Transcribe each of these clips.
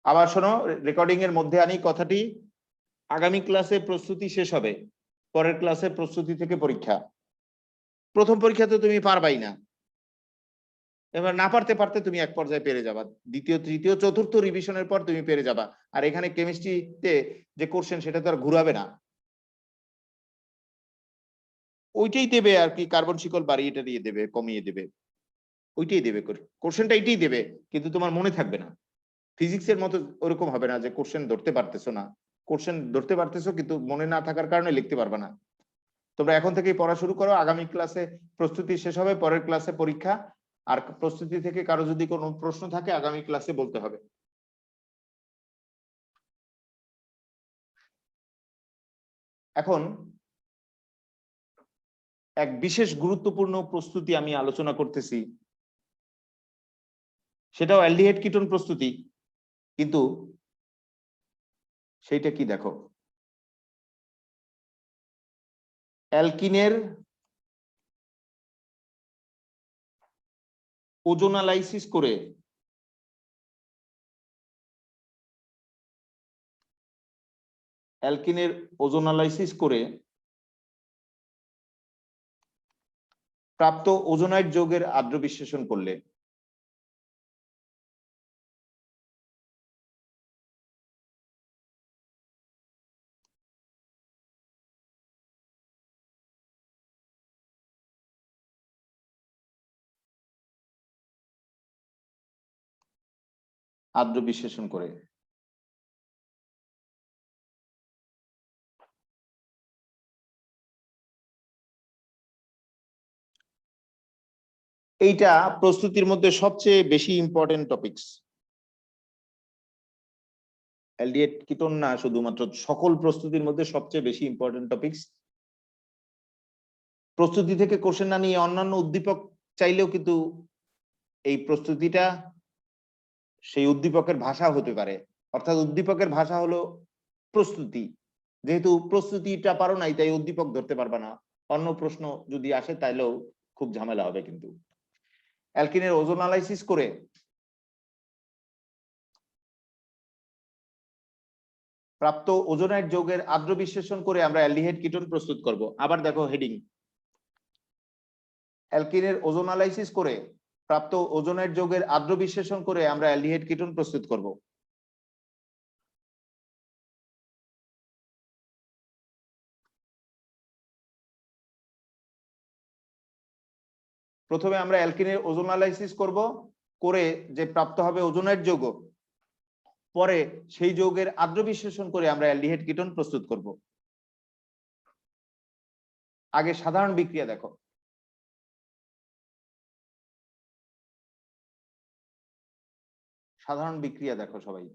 আবার শোনো, রেকর্ডিং এর মধ্যে আনি কথাটি, আগামী ক্লাসে প্রস্তুতি শেষ হবে, পরের ক্লাসে প্রস্তুতি থেকে পরীক্ষা। প্রথম পরীক্ষা তো তুমি পারবাই না, এবার না পারতে পারতে তুমি এক পর্যায়ে পেরে যাবা, দ্বিতীয় তৃতীয় চতুর্থ রিভিশনের পর তুমি পেরে যাবা। আর এখানে কেমিস্ট্রিতে যে কোশ্চেন সেটা তো আর ঘুরাবে না, ওইটাই দেবে আর কি, কার্বন শিকল বাড়িয়ে দিয়ে দেবে, কমিয়ে দেবে, ওইটাই দেবে, কোশ্চেনটা এইটাই দেবে, কিন্তু তোমার মনে থাকবে না। ফিজিক্সের মতো ওরকম হবে না যে কোশ্চেন ধরতে পারতেছো না, কোশ্চেন ধরতে পারতেছো কিন্তু মনে না থাকার কারণে লিখতে পারবে না। তোমরা এখন থেকেই পড়া শুরু করো, আগামী ক্লাসে প্রস্তুতি শেষ হবে, পরের ক্লাসে পরীক্ষা। আর প্রস্তুতি থেকে কারো যদি কোনো প্রশ্ন থাকে আগামী ক্লাসে বলতে হবে। এখন এক বিশেষ গুরুত্বপূর্ণ প্রস্তুতি আমি আলোচনা করতেছি, সেটাও অ্যালডিহাইড কিটোন প্রস্তুতি, কিন্তু সেইটা কি দেখো, অ্যালকিনের ওজোনালাইসিস করে অ্যালকিনের ওজোনালাইসিস করে প্রাপ্ত ওজোনাইড যৌগের আদ্র বিশ্লেষণ করলে আদ্র বিশ্লেষণ করে এইটা প্রস্তুতির মধ্যে সবচেয়ে বেশি ইম্পর্টেন্ট টপিকস। অ্যালডিহাইড কিটোন না, শুধুমাত্র সকল প্রস্তুতির মধ্যে সবচেয়ে বেশি ইম্পর্টেন্ট টপিকস। প্রস্তুতি থেকে কোশ্চেন না নিয়ে অন্যান্য উদ্দীপক চাইলেও কিন্তু এই প্রস্তুতিটা সেই উদ্দীপকের ভাষা হতে পারে, অর্থাৎ উদ্দীপকের ভাষা হলো প্রস্তুতি। যেহেতু প্রস্তুতিটা পারো নাই তাই উদ্দীপক ধরতে পারবা না, অন্য প্রশ্ন যদি আসে তাইলেও খুব ঝামেলা হবে। কিন্তু অ্যালকিনের ওজোনালাইসিস করে প্রাপ্ত ওজোনাইড যৌগের আদ্র বিশ্লেষণ করে আমরা অ্যালডিহাইড কিটোন প্রস্তুত করব। আবার দেখো হেডিং, অ্যালকিনের ওজোনালাইসিস করে প্রাপ্ত ওজোনাইড যৌগের আদ্র বিশ্লেষণ করে আমরা অ্যালডিহাইড কিটোন প্রস্তুত করব। প্রথমে আমরা অ্যালকিনের ওজোনালাইসিস করব, করে যে প্রাপ্ত হবে ওজোনাইড যৌগ, পরে সেই যৌগের আদ্র বিশ্লেষণ করে আমরা অ্যালডিহাইড কিটোন প্রস্তুত করব। আগে সাধারণ বিক্রিয়া দেখো, সাধারণ বিক্রিয়া দেখো সবাই।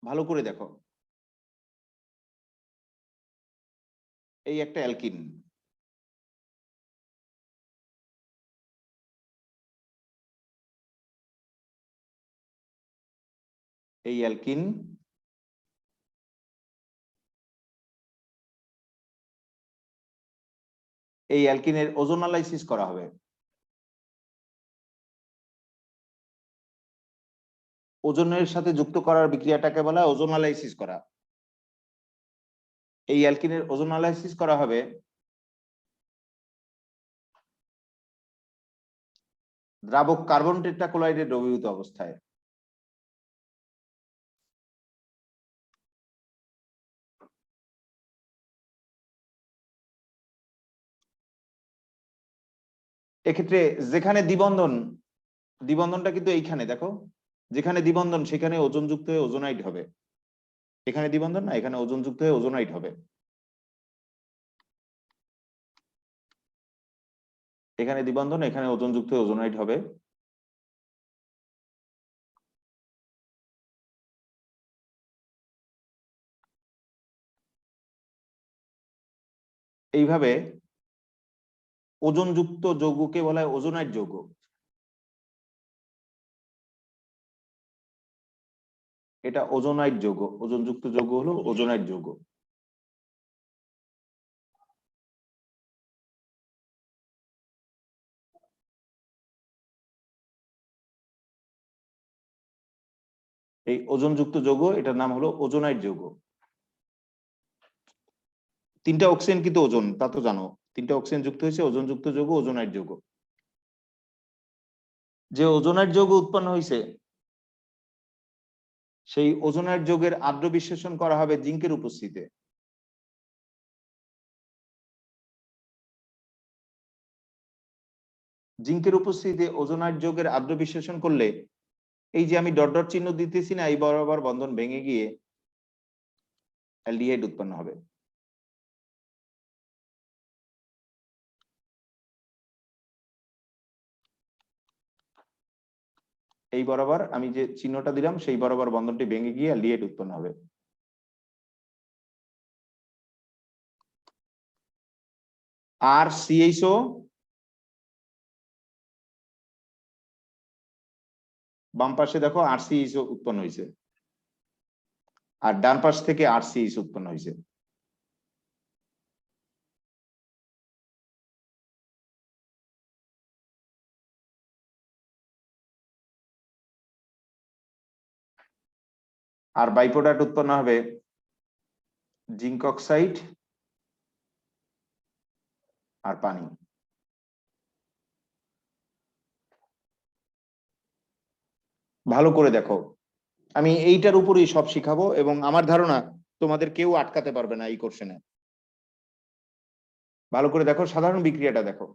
ভালো করে দেখো, এই একটা অ্যালকিন, এই অ্যালকিন, এই অ্যালকিনের ওজোনালাইসিস করা হবে। ওজনের সাথে যুক্ত করার বিক্রিয়াটাকে বলা হয় ওজোনালাইসিস করা। এই অ্যালকিনের ওজোনালাইসিস করা হবে দ্রাবক কার্বন টেট্রাক্লোরাইডের দ্রবীভূত অবস্থায়। এক্ষেত্রে যেখানে দ্বিবন্ধন, দ্বিবন্ধনটা কিন্তু এইখানে দেখো, যেখানে দ্বিবন্ধন সেখানে ওজনযুক্ত হয়ে ওজোনাইড হবে, এখানে দ্বিবন্ধন না, এখানে ওজনযুক্ত হয়ে ওজোনাইড হবে। এখানে দ্বিবন্ধন, এখানে ওজনযুক্ত হয়ে ওজোনাইড হবে। এইভাবে ওজনযুক্ত যৌগকে বলা হয় ওজোনাইড যৌগ। এটা ওজোনাইড যৌগ, ওজনযুক্ত যৌগ হলো ওজোনাইড যৌগ। এই ওজনযুক্ত যৌগ, এটার নাম হলো ওজোনাইড যৌগ। তিনটা অক্সিজেন কিন্তু ওজন, তা তো জানো, তিনটা অক্সিজেন যুক্ত হয়েছে, ওজনযুক্ত যৌগ, ওজোনাইড যৌগ। যে ওজোনাইড যৌগ উৎপন্ন হয়েছে সেই ওজোনাইড যৌগের আদ্র বিশ্লেষণ করা হবে জিঙ্কের উপস্থিতিতে। জিঙ্কের উপস্থিতিতে ওজোনাইড যৌগের আদ্র বিশ্লেষণ করলে এই যে আমি ডট ডট চিহ্ন দিতেছি না, এই বরাবর বন্ধন ভেঙে গিয়ে অ্যালডিহাইড উৎপন্ন হবে। এই বরাবর আমি যে চিহ্নটা দিলাম সেই বরাবর বন্ধনটি ভেঙে গিয়ে অ্যালডিহাইড উৎপন্ন হবে। আর সিএইচও বাম পাশে দেখো আর সিএইচও উৎপন্ন হয়েছে, আর ডান পাশ থেকে আর সিএইচ উৎপন্ন হয়েছে। আর বাই প্রোডাক্ট উৎপন্ন হবে জিঙ্ক অক্সাইড আর পানি। ভালো করে দেখো, আমি এইটার উপরেই সব শিখাবো এবং আমার ধারণা তোমাদের কেউ আটকাতে পারবে না এই কোশ্চেনে। ভালো করে দেখো, সাধারণ বিক্রিয়াটা দেখো।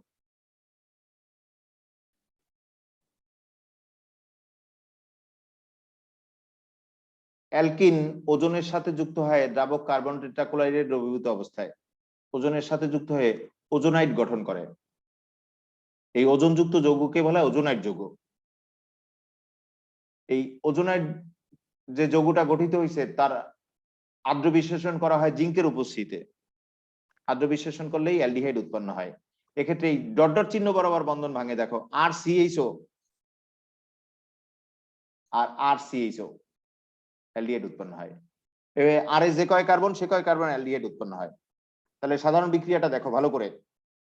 অ্যালকিন ওজনের সাথে যুক্ত হয় দ্রাবক কার্বন টেট্রাক্লোরাইডের দ্রবীভূত অবস্থায়, ওজনের সাথে যুক্ত হয়ে ওজোনাইড গঠন করে। এই ওজনযুক্ত যৌগকে বলা হয় ওজোনাইড যৌগ। এই ওজোনাইড যে যৌগটা গঠিত হয়েছে তার আদ্র বিশ্লেষণ করা হয় জিঙ্কের উপস্থিতিতে। আদ্র বিশ্লেষণ করলেই অ্যালডিহাইড উৎপন্ন হয়। এক্ষেত্রে এই ডট ডট চিহ্ন বরাবর বন্ধন ভাঙে, দেখো আর সিএইচও আর আর সিএইচও অ্যালডিহাইড উৎপন্ন হয়। আর যে কয় কার্বন সে কয় কার্বন অ্যালডিহাইড উৎপন্ন হয়। তাহলে সাধারণ বিক্রিয়াটা দেখো ভালো করে,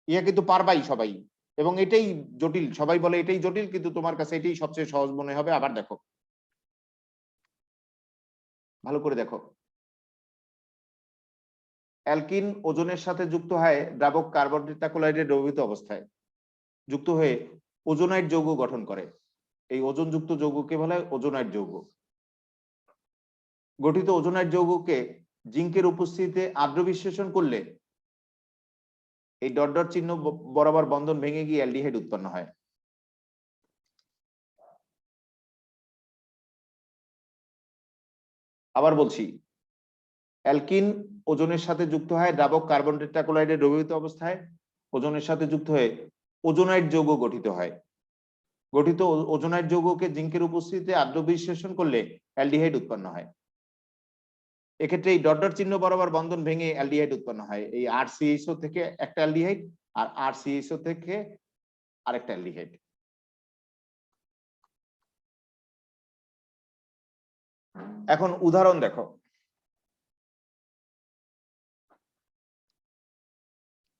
ইয়া কিন্তু পারবাই সবাই, এবং এটাই জটিল। সবাই বলে এটাই জটিল, কিন্তু তোমার কাছে এটাই সবচেয়ে সহজ মনে হবে। আবার দেখো, ভালো করে দেখো। অ্যালকিন ওজনের সাথে যুক্ত হয় দ্রাবক কার্বন টেট্রাক্লোরাইডের দ্রবীভূত অবস্থায়, যুক্ত হয়ে ওজোনাইড যৌগ গঠন করে। এই ওজনযুক্ত যৌগকে বলা হয় ওজোনাইড যৌগ। গঠিত ওজোনাইড যৌগকে জিঙ্কের উপস্থিতিতে আদ্র বিশ্লেষণ করলে এই ডট ডট চিহ্ন বরাবর বন্ধন ভেঙে গিয়ে অ্যালডিহাইড উৎপন্ন হয়। আবার বলছি, অ্যালকিন ওজনের সাথে যুক্ত হয় দ্রাবক কার্বন টেট্রাক্লোরাইডের দ্রবীভূত অবস্থায়, ওজনের সাথে যুক্ত হয়ে ওজোনাইড যৌগ গঠিত হয়। গঠিত ওজোনাইড যৌগকে জিঙ্কের উপস্থিতিতে আদ্র বিশ্লেষণ করলে অ্যালডিহাইড উৎপন্ন হয়। এক্ষেত্রে এই ডট ডট চিহ্ন বরাবর বন্ধন ভেঙে অ্যালডিহাইড উৎপন্ন হয়। এই আর সিএইচও থেকে একটা অ্যালডিহাইড আর আর সিএইচও থেকে আরেকটা অ্যালডিহাইড। এখন উদাহরণ দেখো।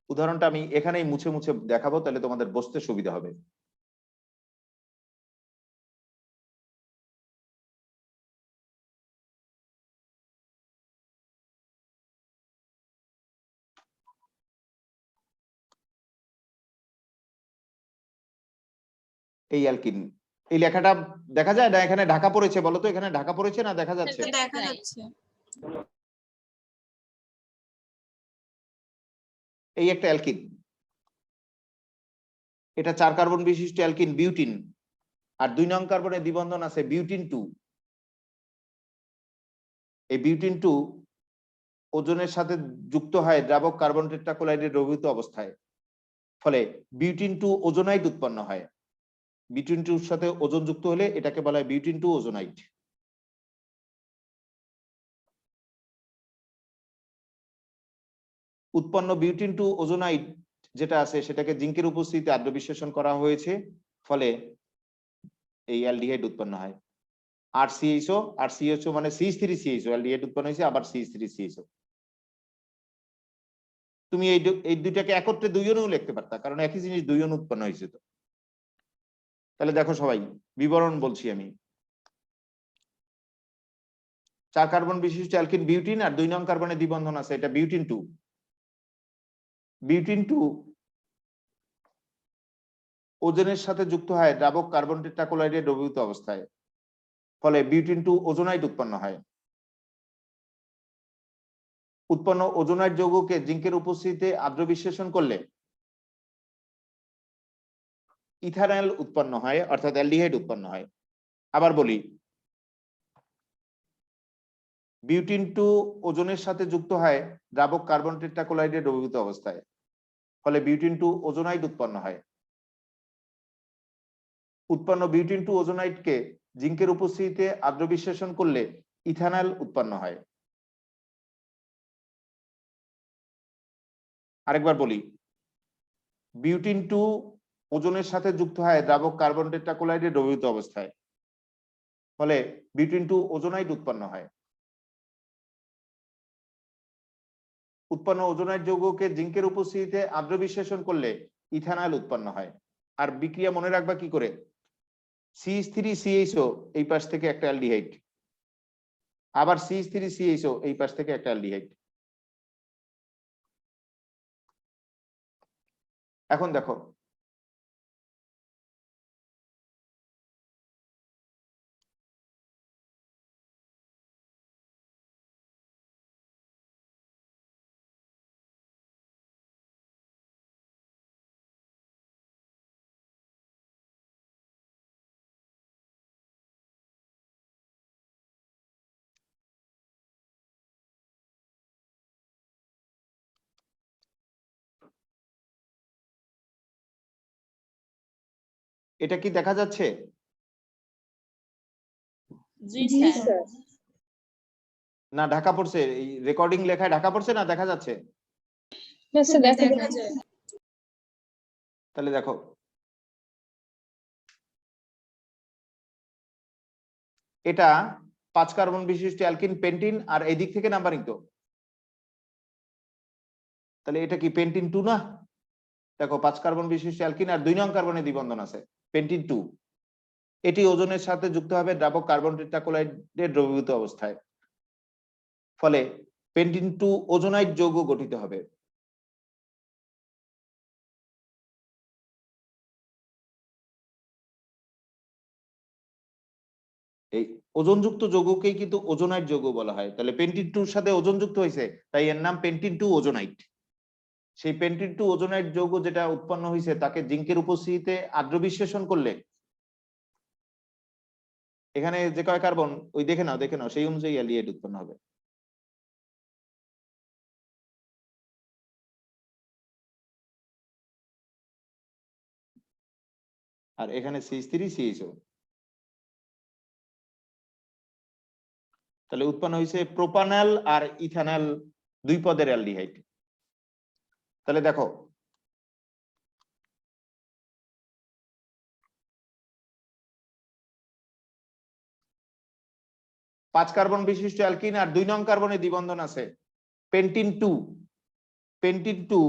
উদাহরণটা আমি এখানেই মুছে মুছে দেখাবো, তাহলে তোমাদের বুঝতে সুবিধা হবে। এই অ্যালকিন, এই লেখাটা দেখা যায় না? এখানে ঢাকা পড়েছে, বলো তো এখানে ঢাকা পড়েছে না দেখা যাচ্ছে? দেখা যাচ্ছে। এই একটা অ্যালকিন, এটা 4 কার্বন বিশিষ্ট অ্যালকিন বিউটিন, আর 2 নং কার্বনে দ্বিবন্ধন আছে বিউটিন 2। এই বিউটিন 2 ওজনের সাথে যুক্ত হয় দ্রাবক কার্বন টেট্রাক্লোরাইডের দ্রবীভূত অবস্থায়, ফলে বিউটিন 2 ওজোনাইড উৎপন্ন হয়। বিউটিন 2 এর সাথে ওজন যুক্ত হলে এটাকে বলা হয় বিউটিন 2 ওজোনাইড। উৎপন্ন বিউটিন 2 ওজোনাইড যেটা আছে সেটাকে জিঙ্কের উপস্থিতিতে আদ্র বিশ্লেষণ করা হয়েছে, ফলে এই অ্যালডিহাইড উৎপন্ন হয়। আর সিএইচও, আর সিএইচও মানে CH3CHO অ্যালডিহাইড উৎপন্ন হয়েছে, আবার CH3CHO। তুমি এই দুইটাকে একত্রে দুই অণু লিখতে পারতা, কারণ একই জিনিস দুই অণু উৎপন্ন হয়েছে। তো তাহলে দেখো সবাই, বিবরণ বলছি আমি। 4 কার্বন বিশিষ্ট অ্যালকিন বিউটিন, আর 2 নং কার্বনে দ্বিবন্ধন আছে, এটা বিউটিন 2। বিউটিন 2 ওজনের সাথে যুক্ত হয় দ্রাবক কার্বন টেট্রাক্লোরাইডে দ্রবীভূত অবস্থায়, ফলে বিউটিন 2 ওজোনাইড উৎপন্ন হয়। উৎপন্ন ওজোনাইড যৌগকে জিঙ্কের উপস্থিতিতে আদ্র বিশ্লেষণ করলে ইথানল উৎপন্ন হয়, অর্থাৎ অ্যালডিহাইড উৎপন্ন হয়। আবার বলি, বিউটিন 2 ওজনের সাথে যুক্ত হয় দ্রাবক কার্বন টেট্রাক্লোরাইডে দ্রবীভূত অবস্থায়, ফলে বিউটিন 2 ওজোনাইড উৎপন্ন হয়। উৎপন্ন বিউটিন 2 ওজোনাইডকে জিঙ্কের উপস্থিতিতে আদ্র বিশ্লেষণ করলে ইথানল উৎপন্ন হয়। আরেকবার বলি, বিউটিন 2 ওজনের সাথে যুক্ত হয় দ্রাবক কার্বন টেট্রাক্লোরাইডে দ্রবীভূত অবস্থায়, ফলে বিউটিন 2 ওজোনাইড উৎপন্ন হয়। উৎপন্ন ওজোনাইড যৌগকে জিঙ্কের উপস্থিতিতে আদ্র বিশ্লেষণ করলে ইথানল উৎপন্ন হয়। আর বিক্রিয়া মনে রাখবা কি করে, CH3CHO এই পাশ থেকে একটা অ্যালডিহাইড, আবার CH3CHO এই পাশ থেকে একটা অ্যালডিহাইড। এখন দেখো, এটা কি দেখা যাচ্ছে? জি স্যার। না ঢাকা পড়ছে? এই রেকর্ডিং লেখায় ঢাকা পড়ছে না দেখা যাচ্ছে? দেখা যায়। তাহলে দেখো, এটা 5 কার্বন বিশিষ্ট অ্যালকিন পেন্টিন, আর এই দিক থেকে নাম্বারিং তো, তাহলে এটা কি পেন্টিন 2 না? দেখো 5 কার্বন বিশিষ্ট অ্যালকিন আর 2 নং কার্বনে দ্বিবন্ধন আছে, পেন্টিন 2। এটি ওজনের সাথে যুক্ত হবে দ্রাবক কার্বন টেট্রাক্লোরাইডের দ্রবীভূত অবস্থায়, ফলে পেন্টিন 2 ওজোনাইড যৌগ গঠিত হবে। এই ওজনযুক্ত যৌগকেই কিন্তু ওজোনাইড যৌগ বলা হয়। তাহলে পেন্টিন 2 এর সাথে ওজন যুক্ত হয়েছে, তাই এর নাম পেন্টিন 2 ওজোনাইড। সেই পেন্টিন 2 ওজোনাইড যৌগ যেটা উৎপন্ন হয়েছে তাকে জিঙ্কের উপস্থিতিতে আদ্র বিশ্লেষণ করলে, এখানে যে কয় কার্বন ওই দেখে নাও সেই অনুযায়ী অ্যালডিহাইড উৎপন্ন হবে। আর এখানে CH3CHO, তাহলে উৎপন্ন হয়েছে প্রোপানল আর ইথানল, 2 পদের অ্যালডিহাইড। তাহলে দেখো, পাঁচ কার্বন বিশিষ্ট অ্যালকিন আর 2 নং কার্বনে দ্বিবন্ধন আছে, পেন্টিন 2। পেন্টিন 2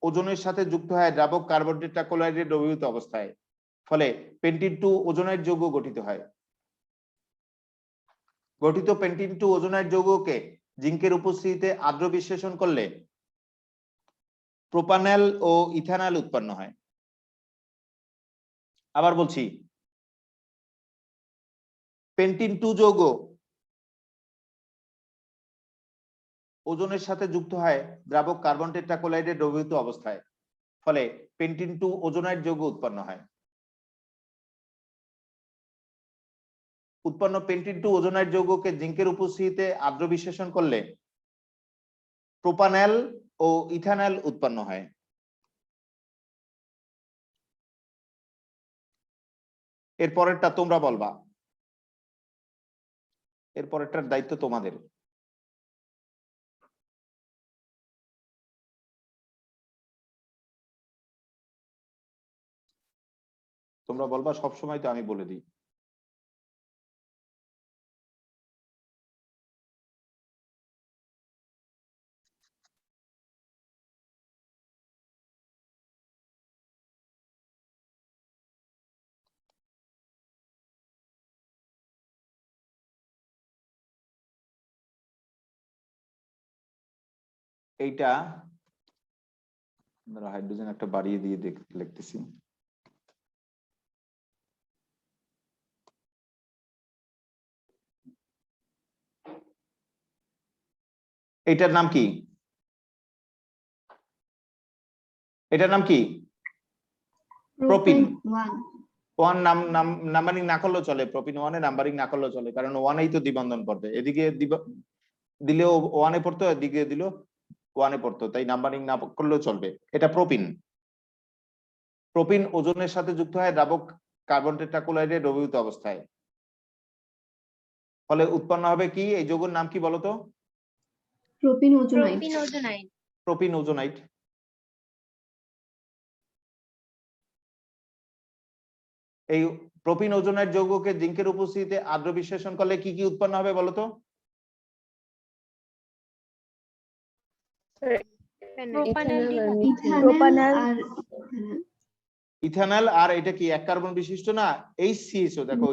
ওজনের সাথে যুক্ত হয় দ্রাবক কার্বন টেট্রাক্লোরাইডের দ্রবীভূত অবস্থায়, ফলে পেন্টিন 2 ওজোনাইড যৌগ গঠিত হয়। গঠিত পেন্টিন 2 ওজোনাইড যৌগকে জিঙ্কের উপস্থিতিতে আদ্র বিশ্লেষণ করলে প্রোপানল ও ইথানল উৎপন্ন হয়। আবার বলছি, পেন্টিন 2 যৌগ ওজনের সাথে যুক্ত হয় দ্রাবক কার্বন টেট্রাক্লোরাইডের দ্রবীভূত অবস্থায়, ফলে পেন্টিন 2 ওজোনাইড যৌগ উৎপন্ন হয়। উৎপন্ন পেন্টিন 2 ওজোনাইড যৌগকে জিঙ্কের উপস্থিতিতে আদ্র বিশ্লেষণ করলে প্রোপানল ও ইথানল উৎপন্ন হয়। এর পরেরটা তোমরা বলবা, এর পরেরটার দায়িত্ব তোমাদের। তোমরা বলবা, সবসময় তো আমি বলে দিই। এইটা হাইড্রোজেন একটা বাড়িয়ে দিয়ে লিখতেছি। এটার নাম কি? এটার নাম কি? প্রোপিন। ওয়ান নাম্বারিং না করলেও চলে, প্রোপিন ওয়ানে নাম্বারিং না করলেও চলে, কারণ ওয়ানেই তো দ্বিবন্ধন পড়বে, এদিকে দিলেও ওয়ানে পড়তো, এদিকে দিলেও ওয়ানে পড়তো, তাই নাম্বারিং না করলেও চলবে। এটা প্রোপিন। প্রোপিন ওজনের সাথে যুক্ত হয় দ্রাবক কার্বন টেট্রাক্লোরাইডের দ্রবীভূত অবস্থায়, ফলে উৎপন্ন হবে কি? এই যৌগের নাম কি বলতো? প্রোপিন ওজোনাইড। প্রোপিন ওজোনাইড। এই প্রোপিন ওজোনাইড যৌগকে জিঙ্কের উপস্থিতিতে আদ্র বিশ্লেষণ করলে কি কি উৎপন্ন হবে বলতো? ইথানল। আর এটা কি এক কার্বন বিশিষ্ট না? HCHO। দেখো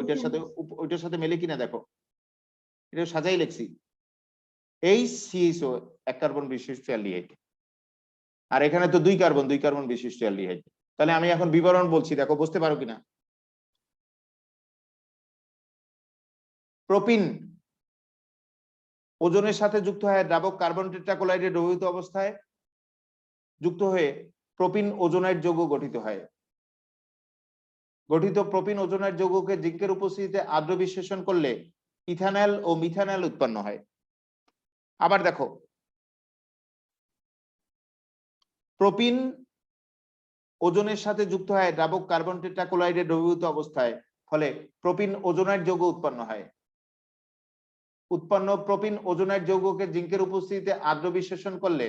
ওইটার সাথে মেলে কিনা দেখো, এটা সাজাই লেখছি। HCHO এক কার্বন বিশিষ্ট অ্যালডিহাইড, আর এখানে তো দুই কার্বন বিশিষ্ট অ্যালডিহাইড। তাহলে আমি এখন বিবরণ বলছি, দেখো বুঝতে পারো কিনা। প্রোপিন ওজনের সাথে যুক্ত হয় দ্রাবক কার্বন টেট্রাক্লোরাইডের দ্রবীভূত অবস্থায়, যুক্ত হয়ে প্রোপিন ওজোনাইড যৌগ গঠিত হয়। গঠিত প্রোপিন ওজোনাইড যৌগকে জিঙ্কের উপস্থিতিতে আদ্র বিশ্লেষণ করলে ইথানল ও মিথানল উৎপন্ন হয়। আবার দেখো, প্রোপিন ওজনের সাথে যুক্ত হয় দ্রাবক কার্বন টেট্রাক্লোরাইডের দ্রবীভূত অবস্থায়, ফলে প্রোপিন ওজোনাইড যৌগ উৎপন্ন হয়। উৎপন্ন প্রোপিন ওজোনাইড যৌগকে জিঙ্কের উপস্থিতিতে আদ্র বিশ্লেষণ করলে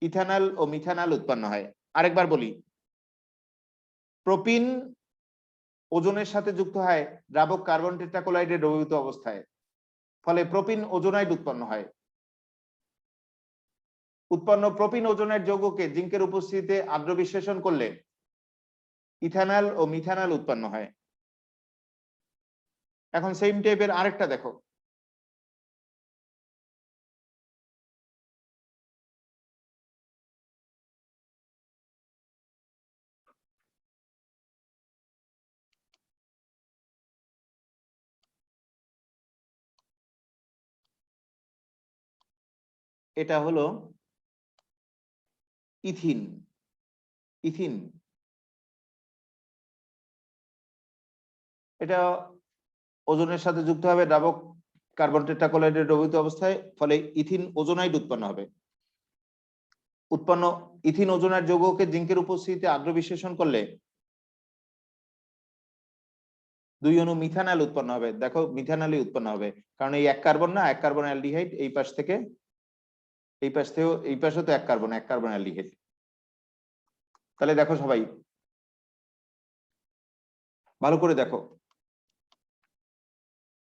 ইথানল ও মিথানল উৎপন্ন হয়। আরেকবার বলি, প্রোপিন ওজনের সাথে যুক্ত হয় দ্রাবক কার্বন টেট্রাক্লোরাইডের দ্রবীভূত অবস্থায়, ফলে প্রোপিন ওজোনাইড উৎপন্ন হয়। উৎপন্ন প্রোপিন ওজোনাইড যৌগকে জিঙ্কের উপস্থিতিতে আদ্র বিশ্লেষণ করলে ইথানল ও মিথানল উৎপন্ন হয়। এখন সেম টাইপের আরেকটা দেখো, এটা হলো ইথিন। ইথিন এটা ওজনের সাথে যুক্ত হবে দ্রাবক কার্বন টেট্রাক্লোরাইডের দ্রবীভূত অবস্থায়, ফলে ইথিন ওজোনাইড উৎপন্ন হবে। উৎপন্ন ইথিন ওজোনাইড যৌগকে জিঙ্কের উপস্থিতিতে আদ্র বিশ্লেষণ করলে দুই অণু মিথানল উৎপন্ন হবে। দেখো মিথানলই উৎপন্ন হবে, কারণ এই এক কার্বন না, এক কার্বন অ্যালডিহাইড, এই পাশ থেকে এই পাশ থেকেও এই পাশে তো এক কার্বন অ্যালডিহাইড। তাহলে দেখো সবাই ভালো করে দেখো,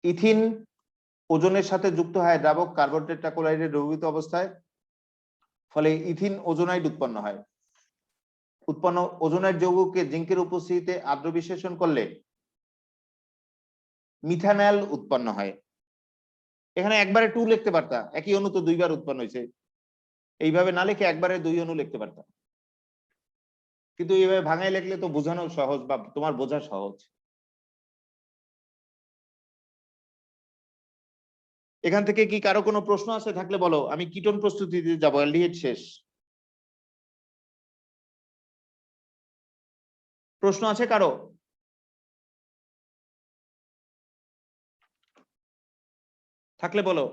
ইথিন ওজনের সাথে যুক্ত হয় দ্রাবক কার্বন টেট্রাক্লোরাইডের দ্রবীভূত অবস্থায়, ফলে ইথিন ওজোনাইড উৎপন্ন হয়। উৎপন্ন ওজোনাইড যৌগকে জিঙ্কের উপস্থিতিতে আদ্র বিশ্লেষণ করলে মিথানল উৎপন্ন হয়। এখানে একবারে 2 লিখতে পারতা, একই অণু তো দুইবার উৎপন্ন হয়েছে, এইভাবে না লিখে একবারে দুই অণু লিখতে পারতা, কিন্তু এইভাবে ভাঙাই লিখলে তো বোঝানো সহজ, বা তোমার বোঝা সহজ। এখান থেকে কি কারো কোনো প্রশ্ন আছে? থাকলে বলো, আমি কিটোন প্রস্তুতিতে যাবো, অ্যালডিহাইড শেষ। প্রশ্ন আছে কারো? থাকলে বলো।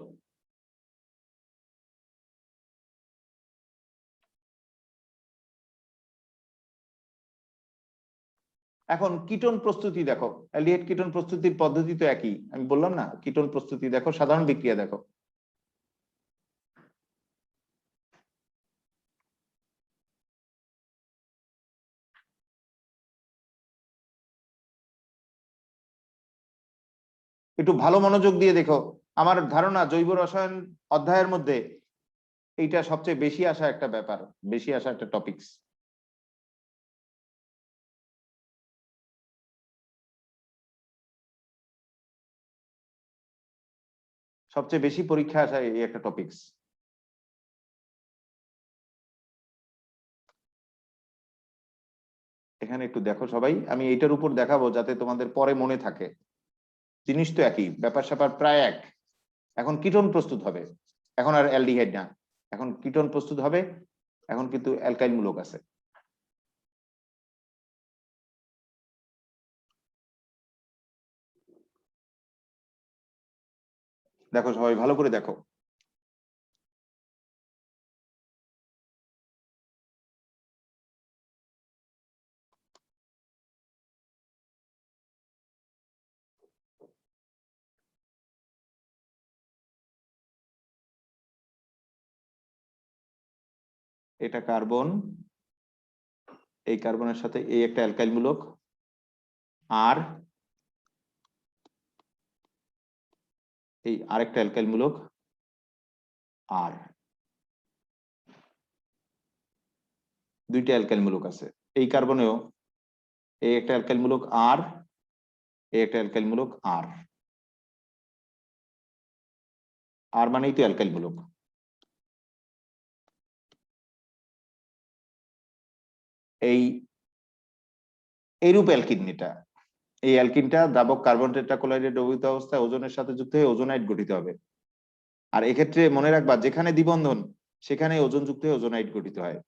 এখন কিটোন প্রস্তুতি দেখো, অ্যালডিহাইড কিটোন প্রস্তুতির পদ্ধতি তো একই, আমি বললাম না? কিটোন প্রস্তুতি দেখো, সাধারণ বিক্রিয়া দেখো। একটু ভালো মনোযোগ দিয়ে দেখো, আমার ধারণা জৈব রসায়ন অধ্যায়ের মধ্যে এইটা সবচেয়ে বেশি আসা একটা ব্যাপার, বেশি আসা একটা টপিকস। সবচেয়ে বেশি পরীক্ষা আসা এই একটা টপিকস। এখানে একটু দেখো সবাই, আমি এইটার উপর দেখাবো যাতে তোমাদের পরে মনে থাকে। জিনিস তো একই, ব্যাপার স্যাপার প্রায় এক। এখন কিটোন প্রস্তুত হবে, এখন আর অ্যালডিহাইড না, এখন কিটোন প্রস্তুত হবে, এখন কিন্তু অ্যালকাইল মূলক আছে। দেখো সবাই ভালো করে দেখো, এটা কার্বন, এই কার্বনের সাথে এই একটা অ্যালকাইল মূলক, আর এই আরেকটা অ্যালকাইল মূলক, আর দুইটা অ্যালকাইল মূলক আছে। এই কার্বনেও এই একটা অ্যালকাইল মূলক আর, এই একটা অ্যালকাইল মূলক আর, আর মানেই তো অ্যালকাইল মূলক। এই এইরূপ অ্যালকিন এটা, এই অ্যালকিনটা দ্রাবক কার্বন টেট্রাক্লোরাইডের দ্রবীভূত অবস্থায় ওজনের সাথে যুক্ত হয়ে ওজোনাইড গঠিত হবে। আর এক্ষেত্রে মনে রাখবা, যেখানে দ্বিবন্ধন সেখানে ওজন যুক্ত হয়ে ওজোনাইড গঠিত হয়।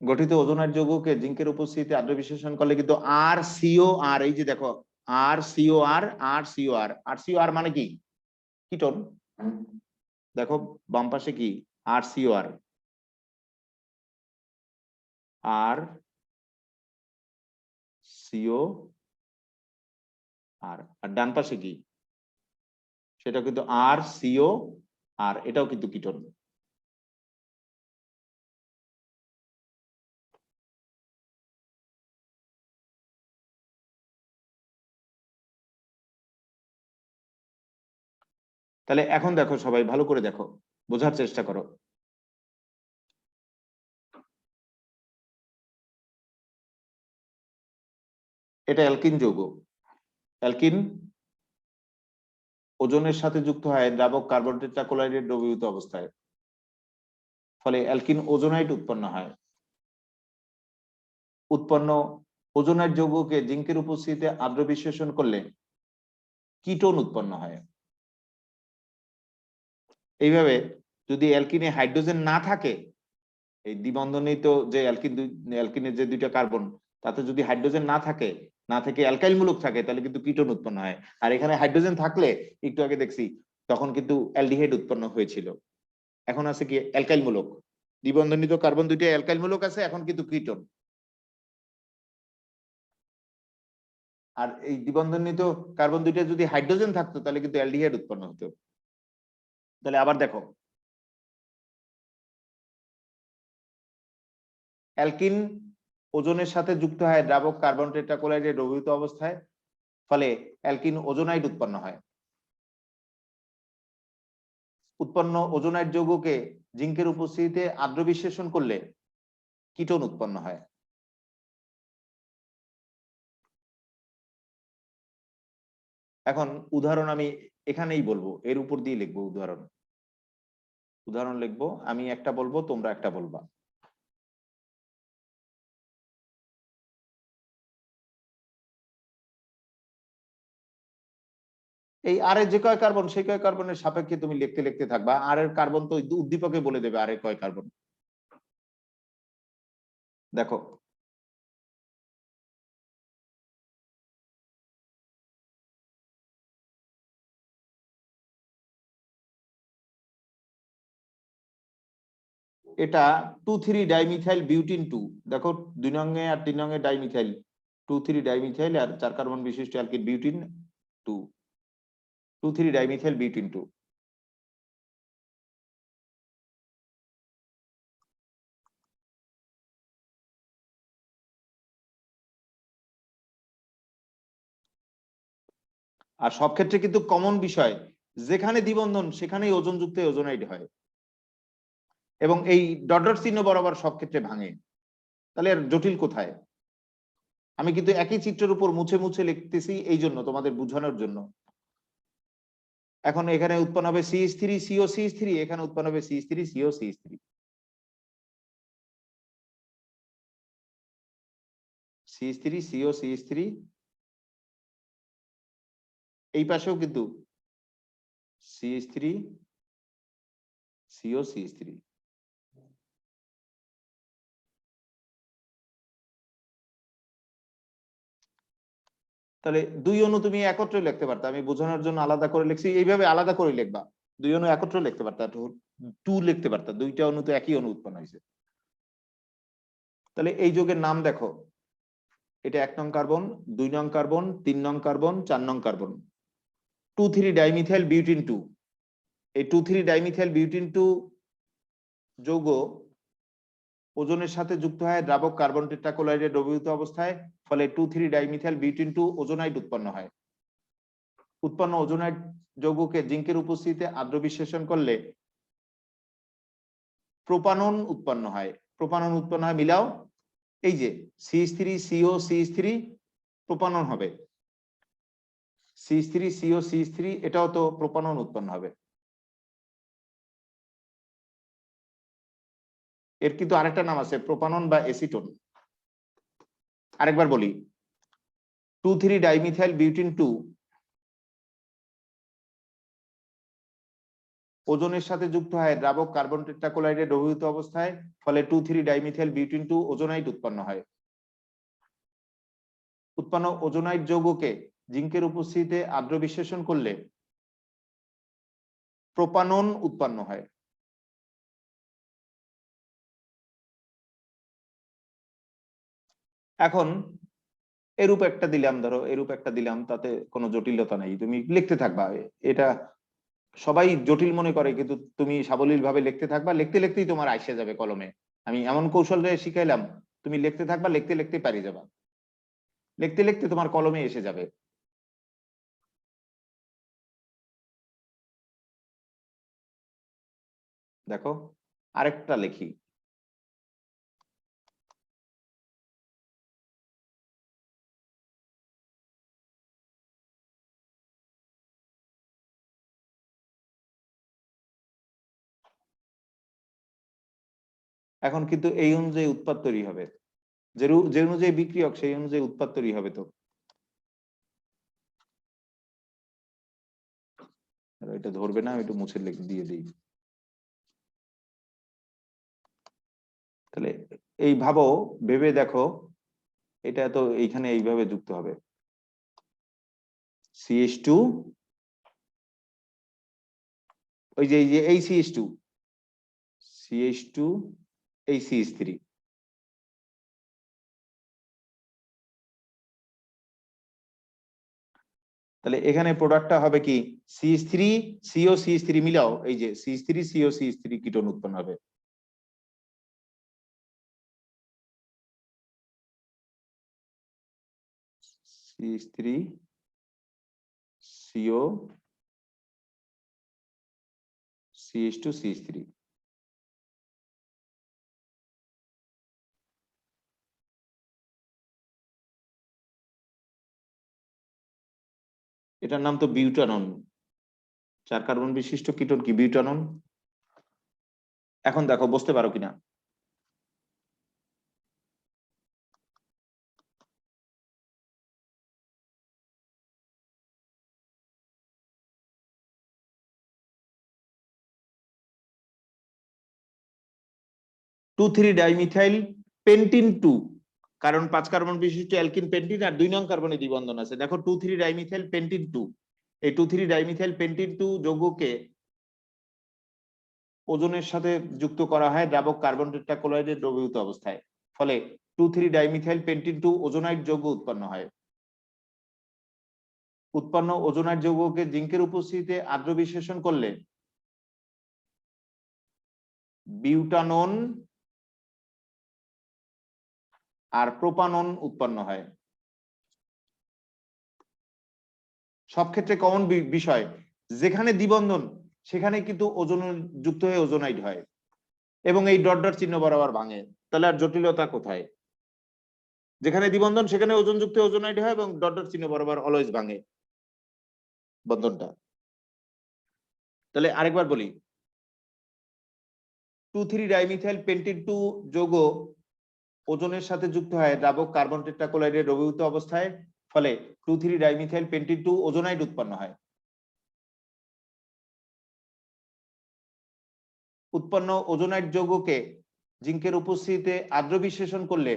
গঠিত ওজোনাইড যৌগকে জিঙ্কের উপস্থিতিতে আদ্র বিশ্লেষণ করলে কিন্তু আর সিও আর, এই যে দেখো আর সিও আর, আর সিও আর, আর সিও আর মানে কি কিটোন। দেখো বাম পাশে কি আর সিও আর, আর সিও আর, আর ডান পাশে কি, সেটা কিন্তু আর সিও আর, এটাও কিন্তু কিটোন। তাহলে এখন দেখো সবাই ভালো করে দেখো, বোঝার চেষ্টা করো। এটা অ্যালকিন যৌগ, অ্যালকিন ওজনের সাথে যুক্ত হয় দ্রাবক কার্বন টেট্রাক্লোরাইডের দ্রবীভূত অবস্থায়, ফলে অ্যালকিন ওজোনাইড উৎপন্ন হয়। উৎপন্ন ওজোনাইড যৌগকে জিঙ্কের উপস্থিতিতে আদ্র বিশ্লেষণ করলে কিটোন উৎপন্ন হয়। এইভাবে যদি অ্যালকিনে হাইড্রোজেন না থাকে, এই দ্বিবন্ধনিত যে অ্যালকিনের যে দুইটা কার্বন, তাতে যদি হাইড্রোজেন না থাকে, না থেকে অ্যালকাইল মূলক থাকে, তাহলে কিন্তু কিটোন উৎপন্ন হয়। আর এখানে হাইড্রোজেন থাকলে, একটু আগে দেখছি, তখন কিন্তু অ্যালডিহাইড উৎপন্ন হয়েছিল। এখন আছে কি অ্যালকাইল মূলক, দ্বিবন্ধনিত কার্বন দুইটা অ্যালকাইল মূলক আছে, এখন কিন্তু কিটোন। আর এই দ্বিবন্ধনিত কার্বন দুইটা যদি হাইড্রোজেন থাকতো, তাহলে কিন্তু অ্যালডিহাইড উৎপন্ন হতো। তাহলে আবার দেখো, অ্যালকিন ওজনের সাথে যুক্ত হয় দ্রাবক কার্বন টেট্রাক্লোরাইডের দ্রবীভূত অবস্থায়, ফলে অ্যালকিন ওজোনাইড উৎপন্ন হয়। উৎপন্ন ওজোনাইড যৌগকে জিঙ্কের উপস্থিতিতে আদ্র বিশ্লেষণ করলে কিটোন উৎপন্ন হয়। এখন উদাহরণ আমি এখানেই বলবো, এর উপর দিয়ে লিখবো উদাহরণ, উদাহরণ লিখবো, আমি একটা বলবো, তোমরা একটা বলবা। এই আর এর যে কয় কার্বন, সেই কয় কার্বনের সাপেক্ষে তুমি লিখতে লিখতে থাকবা। আর এর কার্বন তো উদ্দীপকে বলে দেবে আর এর কয় কার্বন। দেখো এটা 2,3-ডাইমিথাইল বিউটিন 2। দেখো 2 নঙে আর 3 নঙে ডাইমিথাইল, 2,3-ডাইমিথাইল আর 4 কার্বন বিশিষ্ট অ্যালকিন বিউটিন 2, 2,3-ডাইমিথাইল বিউটিন 2। আর সব ক্ষেত্রে কিন্তু কমন বিষয়, যেখানে দ্বিবন্ধন সেখানেই ওজন যুক্ত ওজোনাইড হয়, এবং এই ডট ডট চিহ্ন বরাবর সব ক্ষেত্রে ভাঙে। তাহলে আর জটিল কোথায়? আমি কিন্তু একই চিত্রের উপর মুছে মুছে লিখতেছি এই জন্য, তোমাদের বোঝানোর জন্য। এখন এখানে উৎপন্ন হবে CH3 CO CH3, এখানে উৎপন্ন হবে CH3 CO CH3। CH3 CO CH3, এই পাশেও কিন্তু CH3 CO CH3। তাহলে দুই অণু তুমি একত্রে লিখতে পারতা, আমি বোঝানোর জন্য আলাদা করে লিখছি, এইভাবে আলাদা করে লিখবা। দুই অণু একত্রে লিখতে পারতা, টু লিখতে পারতা, দুইটা অণু তো একই অণু উৎপন্ন হয়েছে। তাহলে এই যৌগের নাম দেখো, এটা 1 নং কার্বন, 2 নং কার্বন, 3 নং কার্বন, 4 নং কার্বন, 2,3-ডাইমিথাইল বিউটিন 2। এই 2,3-ডাইমিথাইল বিউটিন 2 যৌগ ওজনের সাথে যুক্ত হয় দ্রাবক কার্বন টেট্রাক্লোরাইডে দ্রবীভূত অবস্থায়, ফলে 2,3-ডাইমিথাইল বিউটিন 2 ওজোনাইড উৎপন্ন হয়। উৎপন্ন ওজোনাইড যৌগকে জিঙ্কের উপস্থিতিতে আদ্র বিশ্লেষণ করলে প্রোপানন উৎপন্ন হয়। প্রোপানন উৎপন্ন হয়, মিলাও, এই যে CH3 CO CH3 প্রোপানন হবে, CH3 CO CH3, এটাও তো প্রোপানন উৎপন্ন হবে। এর কিন্তু আরেকটা নাম আছে, প্রোপানন বা এসিটোন। আরেকবার বলি, 2,3-ডাইমিথাইল বিউটিন 2 ওজনের সাথে যুক্ত হয় দ্রাবক কার্বন টেট্রাক্লোরাইডে দ্রবীভূত অবস্থায়, ফলে 2,3-ডাইমিথাইল বিউটিন 2 ওজোনাইড উৎপন্ন হয়। উৎপন্ন ওজোনাইড যৌগকে জিঙ্কের উপস্থিতিতে আদ্র বিশ্লেষণ করলে প্রোপানন উৎপন্ন হয়। এখন এরূপ একটা দিলাম, ধরো এরূপ একটা দিলাম, তাতে কোনো জটিলতা নেই, তুমি লিখতে থাকবা। এটা সবাই জটিল মনে করে, কিন্তু তুমি সাবলীল ভাবে লিখতে থাকবা, লিখতে লিখতেই তোমার আইসে যাবে কলমে। আমি এমন কৌশলে শিখাইলাম, তুমি লিখতে থাকবা, লিখতে লিখতে পারি যাবা, লিখতে লিখতে তোমার কলমে এসে যাবে। দেখো আরেকটা লিখি, এখন কিন্তু এই অনুযায়ী উৎপাদ তৈরি হবে, যে অনুযায়ী বিক্রিয়ক সেই অনুযায়ী উৎপাদ তৈরি হবে। তো এটা ধরবে না, আমি একটু মুছে দিয়ে দিই। তাহলে এই ভাবো, ভেবে দেখো, এটা তো এইখানে এইভাবে যুক্ত হবে, CH2, ওই যে এই CH2 এই CH3, তাহলে এখানে প্রোডাক্টটা হবে কি, CH3 CO CH3 মিলাও, এই যে CH3 CO CH3 কিটোন উৎপন্ন হবে। CH3 CO CH2 CH3, এটার নাম তো বিউটানন, 4 কার্বন বিশিষ্ট কিটোন কি বিউটানন। এখন দেখো বুঝতে পারো কিনা। টু থ্রি ডাইমিথাইল পেন্টিন 2, কারণ 5 কার্বন বিশিষ্ট অ্যালকিন পেন্টিন আর 2 নং কার্বনে দ্বিবন্ধন আছে। দেখো 2,3-ডাইমিথাইল পেন্টিন 2, এই 2,3-ডাইমিথাইল পেন্টিন 2 যৌগকে ওজনের সাথে যুক্ত করা হয় দ্রাবক কার্বন টেট্রাক্লোরাইডের দ্রবীভূত অবস্থায়, ফলে 2,3-ডাইমিথাইল পেন্টিন 2 ওজোনাইড যৌগ উৎপন্ন হয়। উৎপন্ন ওজোনাইড যৌগকে জিঙ্কের উপস্থিতিতে আদ্র বিশ্লেষণ করলে বিউটানন আর প্রোপানন উৎপন্ন হয়। সব ক্ষেত্রে কমন বিষয়, যেখানে দ্বিবন্ধন সেখানে কিন্তু ওজোন যুক্ত হয়ে ওজোনাইড হয় এবং এই ডট ডট চিহ্ন বরাবর ভাঙে, তাহলে আর জটিলতা কোথায়? যেখানে দ্বিবন্ধন সেখানে ওজন যুক্ত ওজোনাইড হয় এবং ডট ডট চিহ্ন বরাবর অলওয়েজ ভাঙে বন্ধনটা। তাহলে আরেকবার বলি, 2,3-ডাইমিথাইল পেন্টিন 2 যৌগ ওজনের সাথে যুক্ত হয় দ্রাবক কার্বন টেট্রাক্লোরাইডের দ্রবীভূত অবস্থায়, ফলে 2,3-ডাইমিথাইল পেন্টিন 2 ওজোনাইড উৎপন্ন হয়। উৎপন্ন ওজোনাইড যৌগকে জিঙ্কের উপস্থিতিতে আদ্র বিশ্লেষণ করলে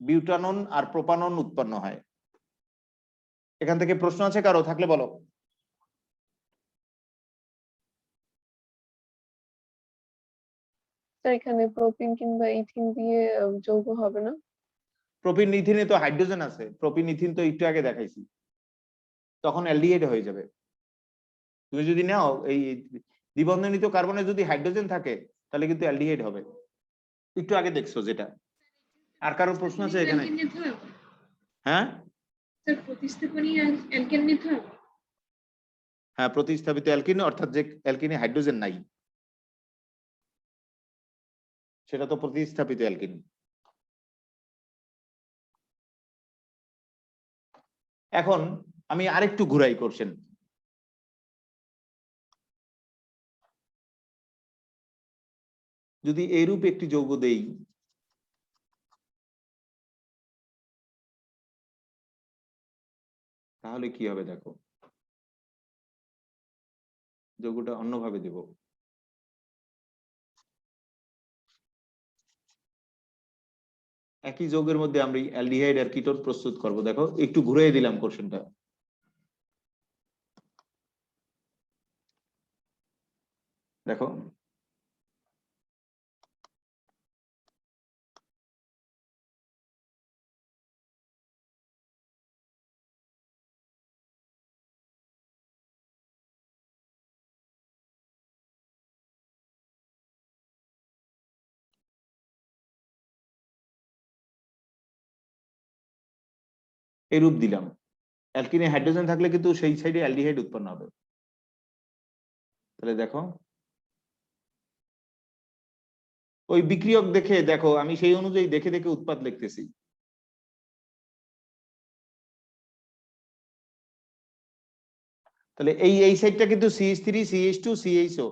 বিউটানন আর প্রোপানন উৎপন্ন হয়। এখান থেকে প্রশ্ন আছে কারো, থাকলে বলো। এখানে প্রোপিন কিংবা ইথিন দিয়ে যৌগ হবে না? প্রোপিন ইথিনে তো হাইড্রোজেন আছে, প্রোপিন ইথিন তো একটু আগে দেখাইছি, তখন অ্যালডিহাইড হয়ে যাবে। তুমি যদি নাও এই দ্বিবন্ধনিত কার্বনে যদি হাইড্রোজেন থাকে তাহলে কিন্তু অ্যালডিহাইড হবে, একটু আগে দেখছো যেটা। আর কারোর প্রশ্ন আছে এখানে? হ্যাঁ হ্যাঁ, প্রতিস্থাপিত অ্যালকিন, অর্থাৎ যে অ্যালকিনে হাইড্রোজেন নাই সেটা তো প্রতিস্থাপিত অ্যালকিন। এখন আমি আরেকটু ঘুরাই কোশ্চেন। যদি এইরূপ একটি যৌগ দেই, তাহলে কি হবে দেখো। যৌগটা অন্যভাবে দেব। একই যৌগের মধ্যে আমরা অ্যালডিহাইড আর কিটোন প্রস্তুত করব। দেখো একটু ঘুরিয়ে দিলাম কোশ্চেনটা। দেখো এরূপ দিলাম, অ্যালকিনে হাইড্রোজেন থাকলে কিন্তু সেই সাইডে অ্যালডিহাইড উৎপন্ন হবে। তাহলে দেখো ওই বিক্রিয়ক দেখে, দেখো আমি সেই অনুযায়ী দেখে দেখে উৎপাদ লিখতেছি। তাহলে এই সাইডটা কিন্তু CH3 CH2 CHO,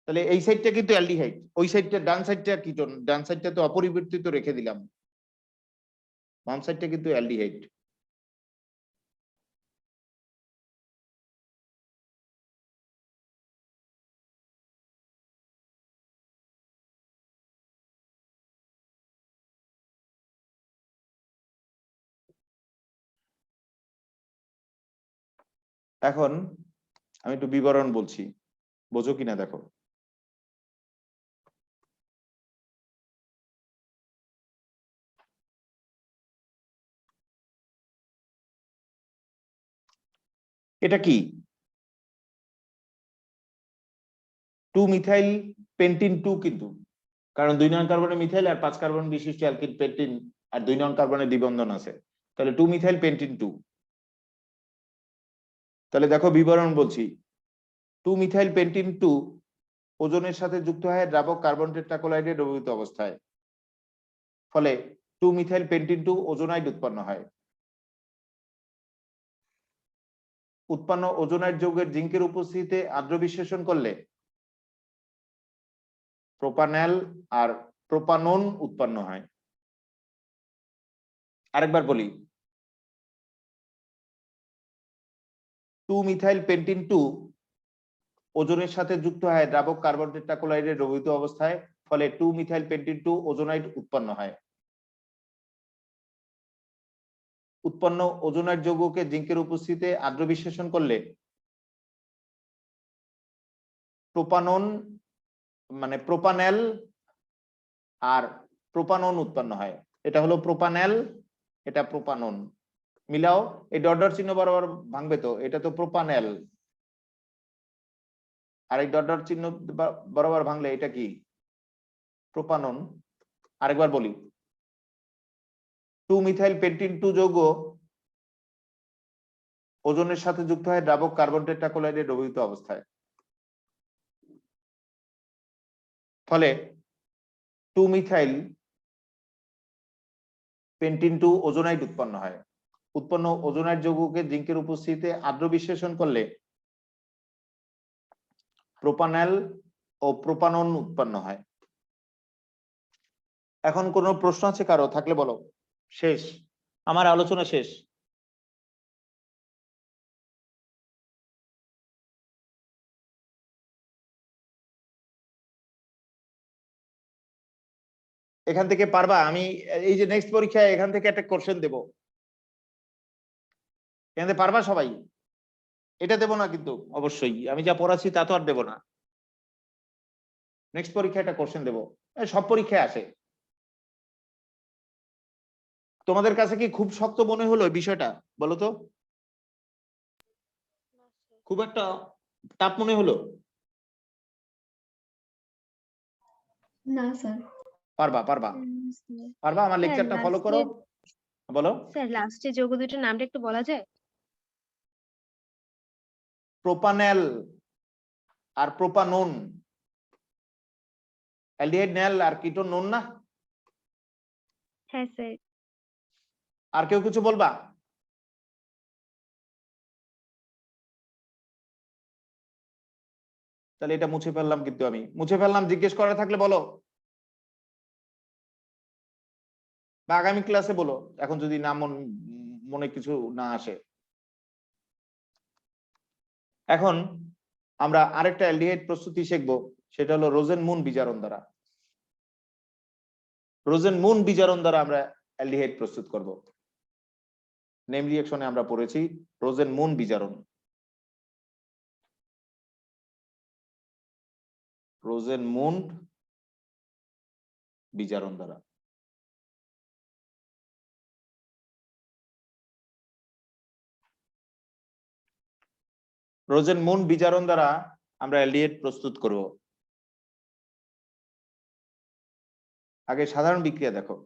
তাহলে এই সাইডটা কিন্তু অ্যালডিহাইড, ওই সাইডটা ডান সাইডটা কিটোন, ডান সাইডটা তো অপরিবর্তিত রেখে দিলাম, বাম সাইডটা কিন্তু অ্যালডিহাইড। এখন আমি একটু বিবরণ বলছি, বোঝো কিনা দেখো। এটা কি 2-মিথাইল পেন্টিন 2 কিন্তু, কারণ 2 নং কার্বনে মিথাইল আর 5 কার্বন বিশিষ্ট অ্যালকিন পেন্টিন আর 2 নং কার্বনে দ্বিবন্ধন আছে, তাহলে 2-মিথাইল পেন্টিন 2। তাহলে দেখো বিবরণ বলছি, 2-মিথাইল পেন্টিন 2 ওজনের সাথে যুক্ত হয় দ্রাবক কার্বন টেট্রাক্লোরাইডের দ্রবীভূত অবস্থায়, ফলে 2-মিথাইল পেন্টিন 2 ওজোনাইড উৎপন্ন হয়। উৎপন্ন ওজোনাইড যৌগের জিঙ্কের উপস্থিতিতে আদ্র বিশ্লেষণ করলে প্রোপানল আর প্রোপানন উৎপন্ন হয়। আরেকবার বলি, 2-মিথাইল পেন্টিন 2 ওজনের সাথে যুক্ত হয় দ্রাবক কার্বন টেট্রাক্লোরাইডের দ্রবীভূত অবস্থায়, ফলে 2-মিথাইল পেন্টিন 2 ওজোনাইড উৎপন্ন হয়। উৎপন্ন ওজোনাইড যৌগকে জিঙ্কের উপস্থিতিতে আদ্র বিশ্লেষণ করলে প্রোপানন মানে প্রোপানেল আর প্রোপানন উৎপন্ন হয়। এটা হলো প্রোপানেল, এটা প্রোপানন, মিলাও, এই ডট ডট চিহ্ন বরাবর ভাঙবে তো, এটা তো প্রোপানেল, আর এই ডট ডট চিহ্ন বরাবর ভাঙলে এটা কি প্রোপানন। আরেকবার বলি, 2-মিথাইল পেন্টিন 2 যৌগ ওজনের সাথে যুক্ত হয় দ্রাবক কার্বন টেট্রাক্লোরাইডের দ্রবীভূত অবস্থায়, ফলে 2-মিথাইল পেন্টিন টু ওজোনাইট উৎপন্ন হয়। উৎপন্ন ওজোনাইট যৌগকে জিঙ্কের উপস্থিতিতে আদ্র বিশ্লেষণ করলে প্রোপানল ও প্রোপানন উৎপন্ন হয়। এখন কোনো প্রশ্ন আছে কারো? থাকলে বলো। শেষ, আমার আলোচনা শেষ। এখান থেকে পারবা? আমি এই যে নেক্সট পরীক্ষায় এখান থেকে একটা কোশ্চেন দেব, এখান থেকে পারবা সবাই? এটা দেব না কিন্তু অবশ্যই, আমি যা পড়াচ্ছি তা তো আর দেব না। নেক্সট পরীক্ষায় একটা কোশ্চেন দেব, সব পরীক্ষায় আসে। তোমাদের কাছে কি খুব শক্ত মনে হলো বিষয়টা? বলো তো, খুব একটা টাফ মনে হলো? না স্যার। পারবা পারবা পারবা? আমার লেকচারটা ফলো করো। বলো। স্যার লাস্টে যৌগ দুটোর নামটা একটু বলা যায়? প্রোপানেল আর প্রোপানোন। অ্যালডিহাইড নেল আর কিটোন নোন না? হ্যাঁ স্যার। আর কেউ কিছু বলবা? তাহলে এটা মুছে ফেললাম, কিন্তু আমি মুছে ফেললাম। জিজ্ঞেস করা থাকলে বলো, বা আগামী ক্লাসে বলো, এখন যদি না মনে কিছু না আসে। এখন আমরা আরেকটা অ্যালডিহাইড প্রস্তুতি শিখবো, সেটা হলো রোজেন মুন বিজারণ দ্বারা। রোজেন মুন বিজারণ দ্বারা আমরা অ্যালডিহাইড প্রস্তুত করব। নেম রিঅ্যাকশনে আমরা পড়েছি রোজেন মুন বিজারণ। রোজেন মুন বিজারণ দ্বারা। রোজেন মুন বিজারণ দ্বারা আমরা অ্যালডিহাইড প্রস্তুত করব। আগে সাধারণ বিক্রিয়া দেখো।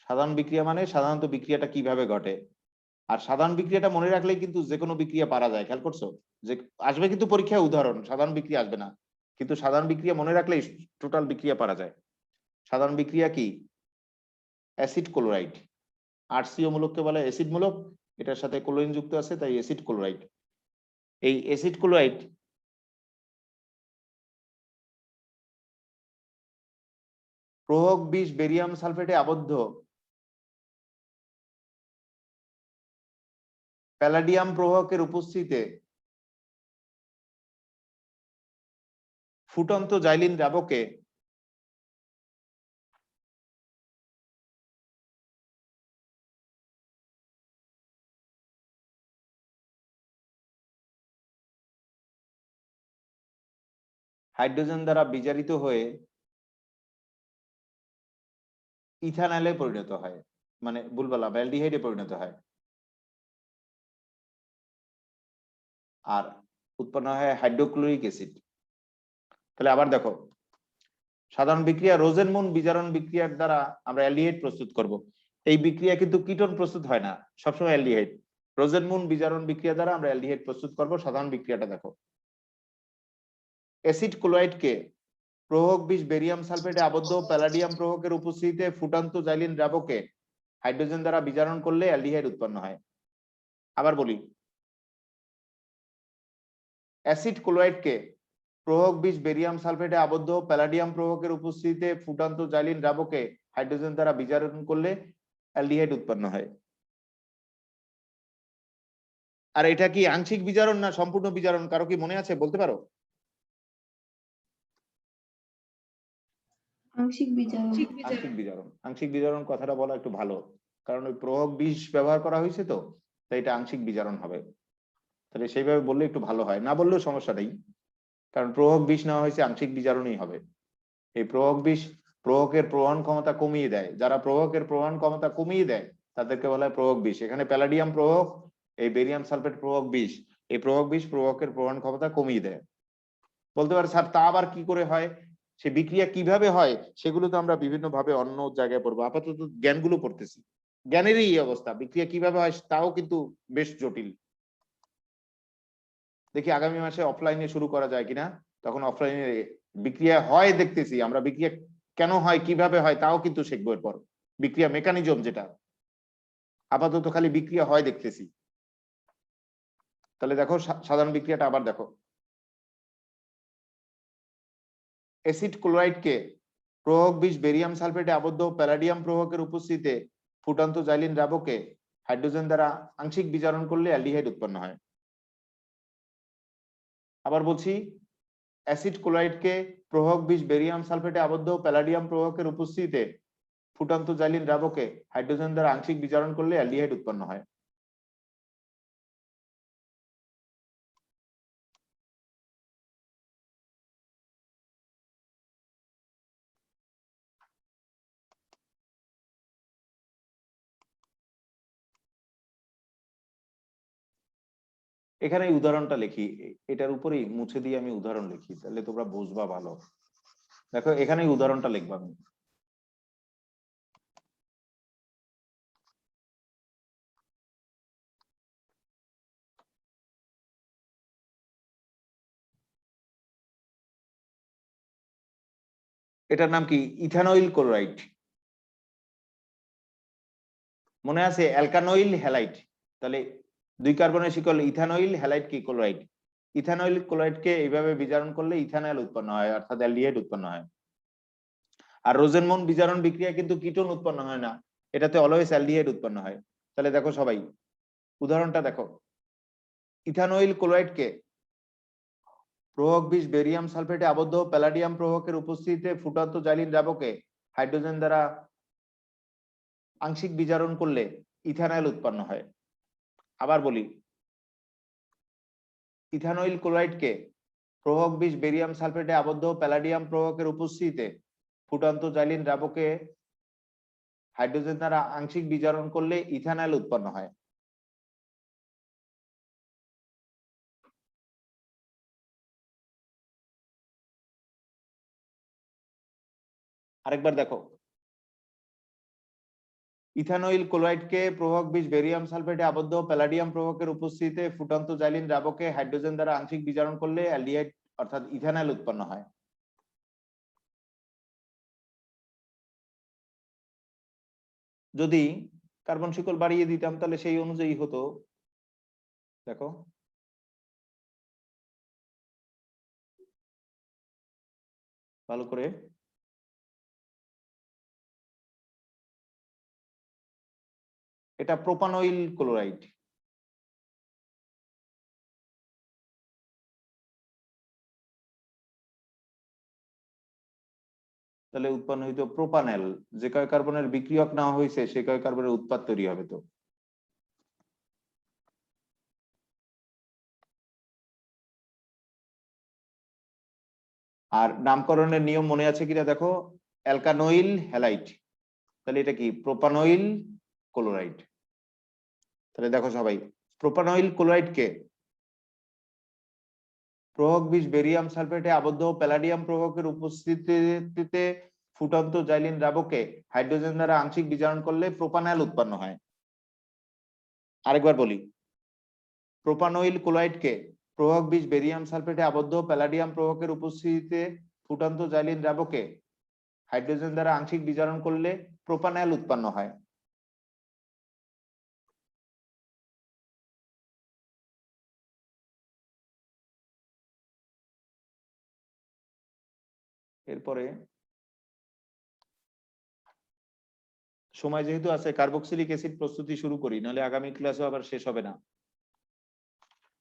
সাধারণ বিক্রিয়া মানে সাধারণত বিক্রিয়াটা কিভাবে ঘটে, আর সাধারণ বিক্রিয়াটা মনে রাখলেই কিন্তু যে কোনো বিক্রিয়া পারা যায়। খেয়াল করছো? যে আসবে কিন্তু পরীক্ষায় উদাহরণ, সাধারণ বিক্রিয়া আসবে না, কিন্তু সাধারণ বিক্রিয়া মনে রাখলেই টোটাল বিক্রিয়া পারা যায়। সাধারণ বিক্রিয়া কি? Acid chloride. আরসিও মূলককে বলে অ্যাসিড মূলক, এটার সাথে ক্লোরিন যুক্ত আছে, তাই অ্যাসিড ক্লোরাইড। এই অ্যাসিড ক্লোরাইড প্রোহক বিষ বেরিয়াম সালফেটে আবদ্ধ প্যালাডিয়াম প্রোহকের উপস্থিতিতে ফুটন্ত জাইলিন দ্রাবকে হাইড্রোজেন দ্বারা বিজারিত হয়ে ইথানলে পরিণত হয়, মানে বুলবালা অ্যালডিহাইডে পরিণত হয়, আর উৎপন্ন হয় হাইড্রোক্লোরিক অ্যাসিড। তাহলে আবার দেখো, সাধারণ বিক্রিয়া রোজেন মুন বিজারণ বিক্রিয়ার দ্বারা আমরা অ্যালডিহাইড প্রস্তুত করব। এই বিক্রিয়া কিন্তু কিটোন প্রস্তুত হয় না, সবসময় অ্যালডিহাইড। রোজেন মুন বিজারণ বিক্রিয়া দ্বারা আমরা অ্যালডিহাইড প্রস্তুত করব। সাধারণ বিক্রিয়াটা দেখো, অ্যাসিড ক্লোরাইডকে প্রোহক বিষ বেরিয়াম সালফেটে আবদ্ধ প্যালাডিয়াম প্রোহকের উপস্থিতিতে ফুটান্ত জাইলিন দ্রাবকে হাইড্রোজেন দ্বারা বিজারণ করলে অ্যালডিহাইড উৎপন্ন হয়। আবার বলি, অ্যাসিড ক্লোরাইডকে প্রোহক বিষ বেরিয়াম সালফেটে আবদ্ধ প্যালাডিয়াম প্রোহকের উপস্থিতিতে ফুটান্ত জাইলিন দ্রাবকে হাইড্রোজেন দ্বারা বিজারণ করলে অ্যালডিহাইড উৎপন্ন হয়। আর এটা কি আংশিক বিজারণ না সম্পূর্ণ বিজারণ? কারো কি মনে আছে? বলতে পারো। আংশিক বিজারণ। আংশিক বিজারণ। আংশিক বিজারণ কথাটা বলা একটু ভালো, কারণ ওই প্রোহক বিষ ব্যবহার করা হয়েছে তো, তাই এটা আংশিক বিজারণ হবে। তাহলে সেইভাবে বললে একটু ভালো হয়, না বললেও সমস্যা নেই, কারণ প্রোহক বিষ নেওয়া হয়েছে, আংশিক বিজারণই হবে। এই প্রোহক বিষ প্রোহকের প্রবহন ক্ষমতা কমিয়ে দেয়। যারা প্রোহকের প্রবহন ক্ষমতা কমিয়ে দেয় তাদেরকে বলা হয় প্রোহক বিষ। এখানে প্যালাডিয়াম প্রোহক, এই বেরিয়াম সালফেট প্রোহক বিষ। এই প্রোহক বিষ প্রোহকের প্রবহন ক্ষমতা কমিয়ে দেয়। বলতে পারে স্যার তা আবার কি করে হয়, সে বিক্রিয়া কিভাবে হয়, সেগুলো তো আমরা বিভিন্ন ভাবে অন্য জায়গায় পড়বো। আপাতত জ্ঞানগুলো পড়তেছি, জ্ঞানেরই এই অবস্থা। বিক্রিয়া কিভাবে হয় তাও কিন্তু বেশ জটিল। দেখি আগামী মাসে অফলাইনে শুরু করা যায় কিনা, তখন অফলাইনে বিক্রিয়া হয় দেখতেছি, আমরা বিক্রিয়া কেন হয় কিভাবে হয় তাও কিন্তু শিখবো এরপর, বিক্রিয়া মেকানিজম যেটা, আপাতত খালি বিক্রিয়া হয় দেখতেছি। তাহলে দেখো সাধারণ বিক্রিয়াটা আবার দেখো, অ্যাসিড ক্লোরাইডকে প্রভাবক বিষ বেরিয়াম সালফেটে আবদ্ধ প্যালাডিয়াম প্রভাবকের উপস্থিতিতে ফুটান্ত জাইলিন দ্রাবকে হাইড্রোজেন দ্বারা আংশিক বিজারণ করলে অ্যালডিহাইড উৎপন্ন হয়। আবার বলছি, অ্যাসিড ক্লোরাইডকে প্রভাবক বিষ বেরিয়াম সালফেটে আবদ্ধ প্যালাডিয়াম প্রভাবকের উপস্থিতিতে ফুটান্ত জাইলিন দ্রাবকে হাইড্রোজেন দ্বারা আংশিক বিজারণ করলে অ্যালডিহাইড উৎপন্ন হয়। এখানে উদাহরণটা লিখি, এটার উপরেই মুছে দিয়ে আমি উদাহরণ লিখি, তাহলে তোমরা বুঝবা ভালো। দেখো এখানে উদাহরণটা লিখবা আমি। এটার নাম কি? ইথানয়েল ক্লোরাইড। মনে আছে অ্যালকানয়েল হ্যালাইড, তাহলে 2 কার্বনের শিকল ইথানয়েল হ্যালাইড কি ক্লোরাইড। ইথানয়েল ক্লোরাইডকে এইভাবে বিজারণ করলে ইথানয়েল উৎপন্ন হয়, অর্থাৎ অ্যালডিহাইড উৎপন্ন হয়। আর রোজেনমন বিজারণ বিক্রিয়া কিন্তু কিটোন উৎপন্ন হয় না, এটাতে অলওয়েজ অ্যালডিহাইড উৎপন্ন হয়। তাহলে দেখো সবাই উদাহরণটা দেখো, ইথানয়েল ক্লোরাইডকে প্রভাবক বিষ বেরিয়াম সালফেটে আবদ্ধ প্যালাডিয়াম প্রভাবকের উপস্থিতিতে ফুটান্ত জাইলিন দ্রাবকে হাইড্রোজেন দ্বারা আংশিক বিজারণ করলে ইথানয়েল উৎপন্ন হয়। আবার বলি, ইথানয়েল ক্লোরাইডকে প্রভাবক বিষ বেরিয়াম সালফেটে আবদ্ধ প্যালাডিয়াম প্রভাবকের উপস্থিতিতে ফুটান্ত জাইলিন দ্রাবকে হাইড্রোজেন দ্বারা আংশিক বিজারণ করলে ইথানয়েল উৎপন্ন হয়। আরেকবার দেখো, ইথানয়েল ক্লোরাইডকে প্রভাবক বিষ বেরিয়াম সালফেটে আবদ্ধ প্যালাডিয়াম প্রভাবকের উপস্থিতিতে ফুটান্ত জাইলিন দ্রাবকে হাইড্রোজেন দ্বারা আংশিক বিজারণ করলে অ্যালডিহাইড অর্থাৎ ইথানয়েল উৎপন্ন হয়। যদি কার্বন শিকল বাড়িয়ে দিতাম তাহলে সেই অনুযায়ী হতো। দেখো ভালো করে, এটা প্রোপানয়েল ক্লোরাইড। তাহলে উৎপন্ন হইতো প্রোপানেল, যে কয় কার্বনের বিক্রিয়ক না হয়েছে সে কয় কার্বনের উৎপাদ তৈরি হবে। তো আর নামকরণের নিয়ম মনে আছে কিনা দেখো, অ্যালকানয়েল হ্যালাইড, তাহলে এটা কি? প্রোপানয়েল ক্লোরাইড। তাহলে দেখো সবাই, প্রোপানয়েল ক্লোরাইডকে প্রভাবক বিষ বেরিয়াম সালফেটে আবদ্ধ প্যালাডিয়াম প্রভাবকের উপস্থিতিতে ফুটন্ত জাইলিন দ্রাবকে হাইড্রোজেন দ্বারা আংশিক বিজারণ করলে প্রোপানয়েল উৎপন্ন হয়। আরেকবার বলি, প্রোপানয়েল ক্লোরাইডকে প্রভাবক বিষ বেরিয়াম সালফেটে আবদ্ধ প্যালাডিয়াম প্রভাবকের উপস্থিতিতে ফুটন্ত জাইলিন দ্রাবকে হাইড্রোজেন দ্বারা আংশিক বিজারণ করলে প্রোপানয়েল উৎপন্ন হয়। এরপরে সময় যেহেতু আছে, কার্বক্সিলিক অ্যাসিড প্রস্তুতি শুরু করি, নাহলে আগামী ক্লাসও আবার শেষ হবে না।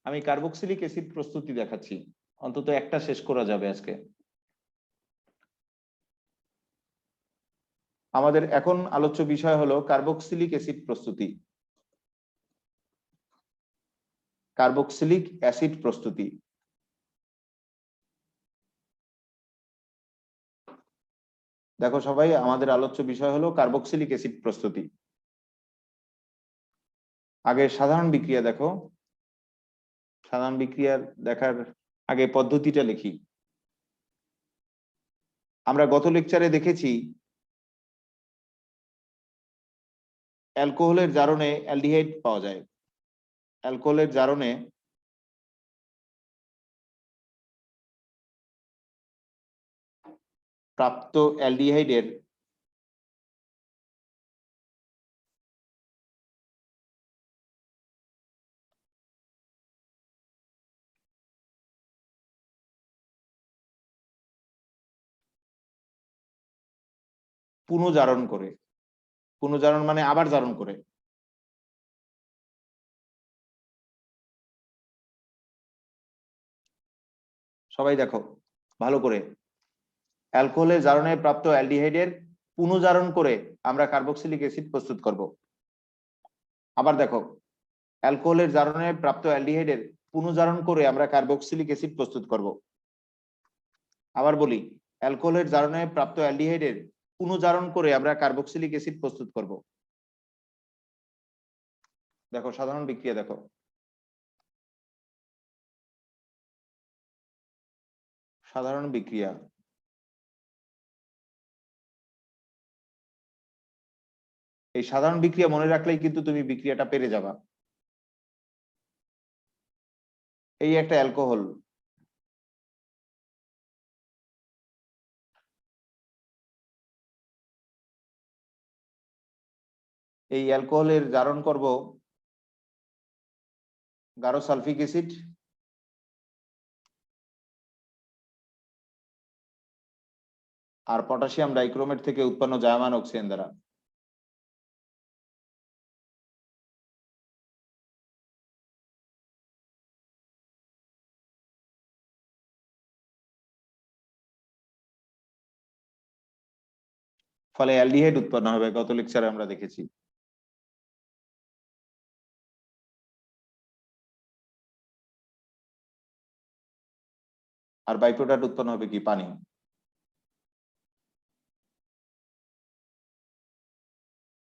আমি কার্বক্সিলিক অ্যাসিড প্রস্তুতি দেখাচ্ছি, অন্তত একটা শেষ করা যাবে আজকে। আমাদের এখন আলোচ্য বিষয় হলো কার্বক্সিলিক অ্যাসিড প্রস্তুতি। কার্বক্সিলিক অ্যাসিড প্রস্তুতি, দেখো সবাই আমাদের আলোচ্য বিষয় হলো কার্বক্সিলিক অ্যাসিড প্রস্তুতি। আগে সাধারণ বিক্রিয়া দেখো, সাধারণ বিক্রিয়ার দেখার আগে পদ্ধতিটা লিখি। আমরা গত লেকচারে দেখেছি অ্যালকোহলের জারণে অ্যালডিহাইড পাওয়া যায়। অ্যালকোহলের জারণে প্রাপ্ত অ্যালডিহাইডের পুনঃজারণ করে, পুনঃজারণ মানে আবার জারণ করে, সবাই দেখো ভালো করে, অ্যালকোহলের জারণে প্রাপ্ত অ্যালডিহাইডের পুনঃজারণ করে আমরা কার্বক্সিলিক অ্যাসিড প্রস্তুত করব। আবার দেখো, অ্যালকোহলের জারণে প্রাপ্ত অ্যালডিহাইডের পুনঃজারণ করে আমরা কার্বক্সিলিক অ্যাসিড প্রস্তুত করব। আবার বলি, অ্যালকোহলের জারণে প্রাপ্ত অ্যালডিহাইডের পুনঃজারণ করে আমরা কার্বক্সিলিক অ্যাসিড প্রস্তুত করব। দেখো সাধারণ বিক্রিয়া, দেখো সাধারণ বিক্রিয়া, এই সাধারণ বিক্রিয়া মনে রাখলেই কিন্তু তুমি বিক্রিয়াটা পেরে যাবা। এই একটা অ্যালকোহল, এই অ্যালকোহলের জারণ করব গাঢ় সালফিক অ্যাসিড আর পটাশিয়াম ডাইক্রোমেট থেকে উৎপন্ন জায়মান অক্সিজেন দ্বারা। ফলে অ্যালডিহাইড উৎপন্ন হবে, গত লেকচারে আমরা দেখেছি। আর বাই প্রোডাক্ট উৎপন্ন হবে কি? পানি।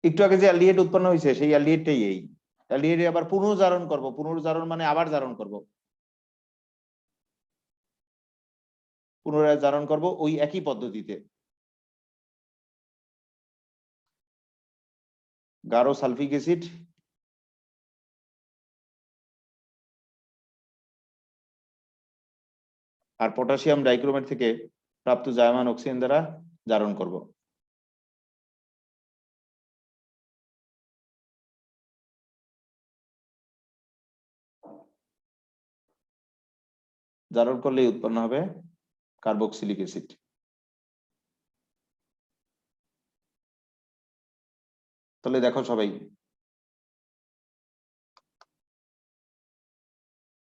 একটু আগে যে অ্যালডিহাইড উৎপন্ন হয়েছে সেই অ্যালডিহাইডটাই এই অ্যালডিহাইড আবার পুনর্জারণ করব, পুনর্জারণ মানে আবার জারণ করব, পুনরায় জারণ করব ওই একই পদ্ধতিতে। গাঢ় সালফিক অ্যাসিড আর পটাশিয়াম ডাইক্রোমেট থেকে প্রাপ্ত জায়মান অক্সিজেন দ্বারা জারণ করব। জারণ করলেই উৎপন্ন হবে কার্বক্সিলিক অ্যাসিড। তাহলে দেখো সবাই,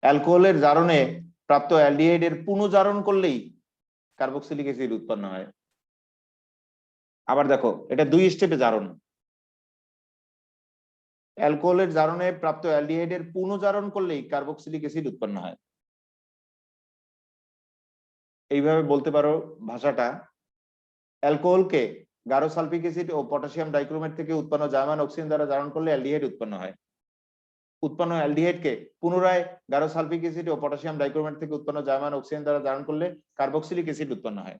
অ্যালকোহলের জারণে প্রাপ্ত অ্যালডিহাইডের পুনঃজারণ করলেই কার্বক্সিলিক অ্যাসিড উৎপন্ন হয়। আবার দেখো, এটা 2 স্টেপে জারণ। অ্যালকোহলের জারণে প্রাপ্ত অ্যালডিহাইডের পুনঃজারণ করলেই কার্বক্সিলিক অ্যাসিড উৎপন্ন হয়। এইভাবে বলতে পারো ভাষাটা, অ্যালকোহলকে গাঢ় সালফিক অ্যাসিড ও পটাশিয়াম ডাইক্রোমেট থেকে উৎপন্ন জায়মান অক্সিজেন দ্বারা জারণ করলে অ্যালডিহাইড উৎপন্ন হয়। উৎপন্ন অ্যালডিহাইডকে পুনরায় গাঢ় সালফিক অ্যাসিড ও পটাশিয়াম ডাইক্রোমেট থেকে উৎপন্ন জায়মান অক্সিজেন দ্বারা জারণ করলে কার্বক্সিলিক অ্যাসিড উৎপন্ন হয়।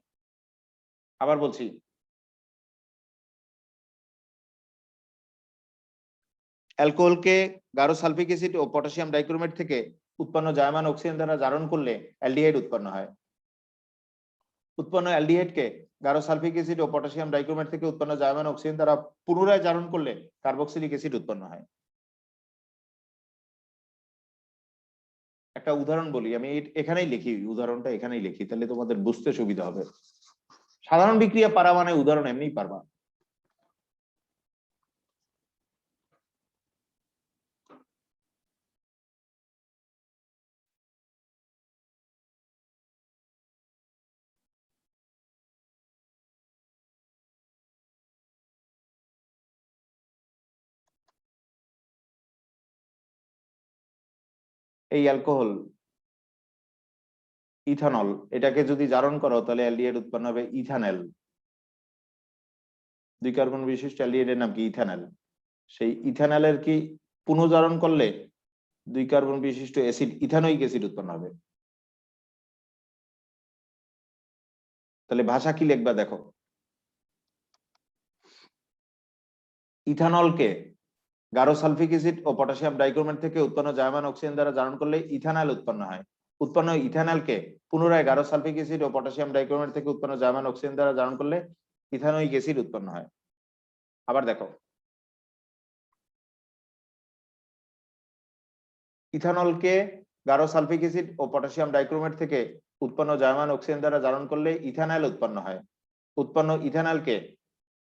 আবার বলছি, অ্যালকোহলকে গাঢ় সালফিক অ্যাসিড ও পটাশিয়াম ডাইক্রোমেট থেকে উৎপন্ন জায়মান অক্সিজেন দ্বারা জারণ করলে অ্যালডিহাইড উৎপন্ন হয়। উৎপন্ন অ্যালডিহাইডকে গাঢ় সালফিক অ্যাসিড ও পটাশিয়াম ডাইক্রোমেট থেকে উৎপন্ন জায়মান অক্সিজেন দ্বারা পুনরায় জারণ করলে কার্বক্সিলিক অ্যাসিড উৎপন্ন হয়। একটা উদাহরণ বলি, আমি এখানেই লিখি, উদাহরণটা এখানেই লিখি, তাহলে তোমাদের বুঝতে সুবিধা হবে। সাধারণ বিক্রিয়া পারা মানে উদাহরণ এমনিই পারবা। এই অ্যালকোহল ইথানল, এটাকে যদি জারণ করো তাহলে অ্যালডিহাইড উৎপন্ন হবে ইথানল। 2 কার্বন বিশিষ্ট অ্যালডিহাইডের নাম কি? ইথানল। সেই ইথানলের কি পুনঃজারণ করলে 2 কার্বন বিশিষ্ট অ্যাসিড ইথানোয়িক অ্যাসিড উৎপন্ন হবে। তাহলে ভাষা কি লিখবা দেখো, ইথানলকে গাঢ় সালফিক অ্যাসিড ও পটাশিয়াম ডাইক্রোমেট থেকে উৎপন্ন জায়মান অক্সিজেন দ্বারা জারণ করলে ইথানল উৎপন্ন হয়। উৎপন্ন ইথানলকে পুনরায় গাঢ় সালফিক অ্যাসিড ও পটাশিয়াম ডাইক্রোমেট থেকে উৎপন্ন জার্মান অক্সিজেন দ্বারা জারণ করলে ইথানোয়িক অ্যাসিড উৎপন্ন হয়। আবার দেখো, ইথানলকে গাঢ় সালফিক অ্যাসিড ও পটাশিয়াম ডাইক্রোমেট থেকে উৎপন্ন জার্মান অক্সিজেন দ্বারা জারণ করলে ইথানল উৎপন্ন হয়। উৎপন্ন ইথানলকে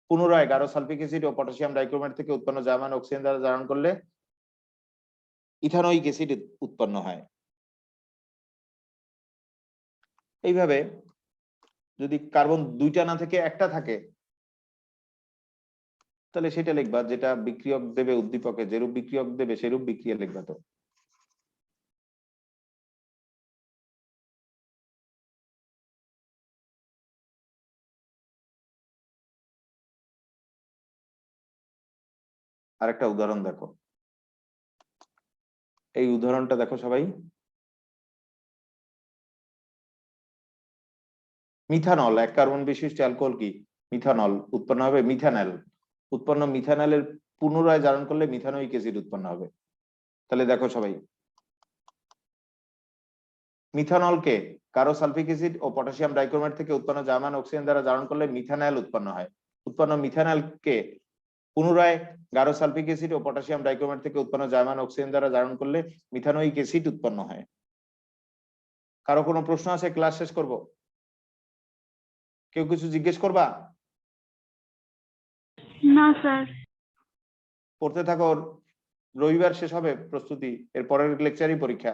পুনরায় গাঢ় সালফিক অ্যাসিড ও পটাশিয়াম ডাইক্রোমেট থেকে উৎপন্ন জার্মান অক্সিজেন দ্বারা জারণ করলে ইথানোয়িক অ্যাসিড উৎপন্ন হয়। এইভাবে যদি কার্বন দুইটা না থেকে একটা থাকে তাহলে সেটা লিখবা, যেটা বিক্রিয়ক দেবে উদ্দীপকে যেরূপ বিক্রিয়ক দেবে সেরূপ বিক্রিয়া লিখবা। তো আরেকটা উদাহরণ দেখো, এই উদাহরণটা দেখো সবাই। মিথানল এক কার্বন বিশিষ্ট অ্যালকোহল কি? মিথানল উৎপন্ন হবে মিথানল। উৎপন্ন মিথানলের পুনরায় জারণ করলে মিথানোয়িক অ্যাসিড উৎপন্ন হবে। তাহলে দেখো সবাই, মিথানলকে গাঢ় সালফিক অ্যাসিড ও পটাশিয়াম ডাইক্রোমেট থেকে উৎপন্ন জার্মান অক্সিজেন দ্বারা জারণ করলে মিথানল উৎপন্ন হয়। উৎপন্ন মিথানলকে পুনরায় গাঢ় সালফিক অ্যাসিড ও পটাশিয়াম ডাইক্রোমেট থেকে উৎপন্ন জার্মান অক্সিজেন দ্বারা জারণ করলে মিথানোয়িক অ্যাসিড উৎপন্ন হয়। কারো কোনো প্রশ্ন আছে? ক্লাস শেষ করব। কেউ কিছু জিজ্ঞেস করবা? না স্যার। পড়তে থাকো, রবিবার শেষ হবে প্রস্তুতি, এর পরের লেকচারই পরীক্ষা।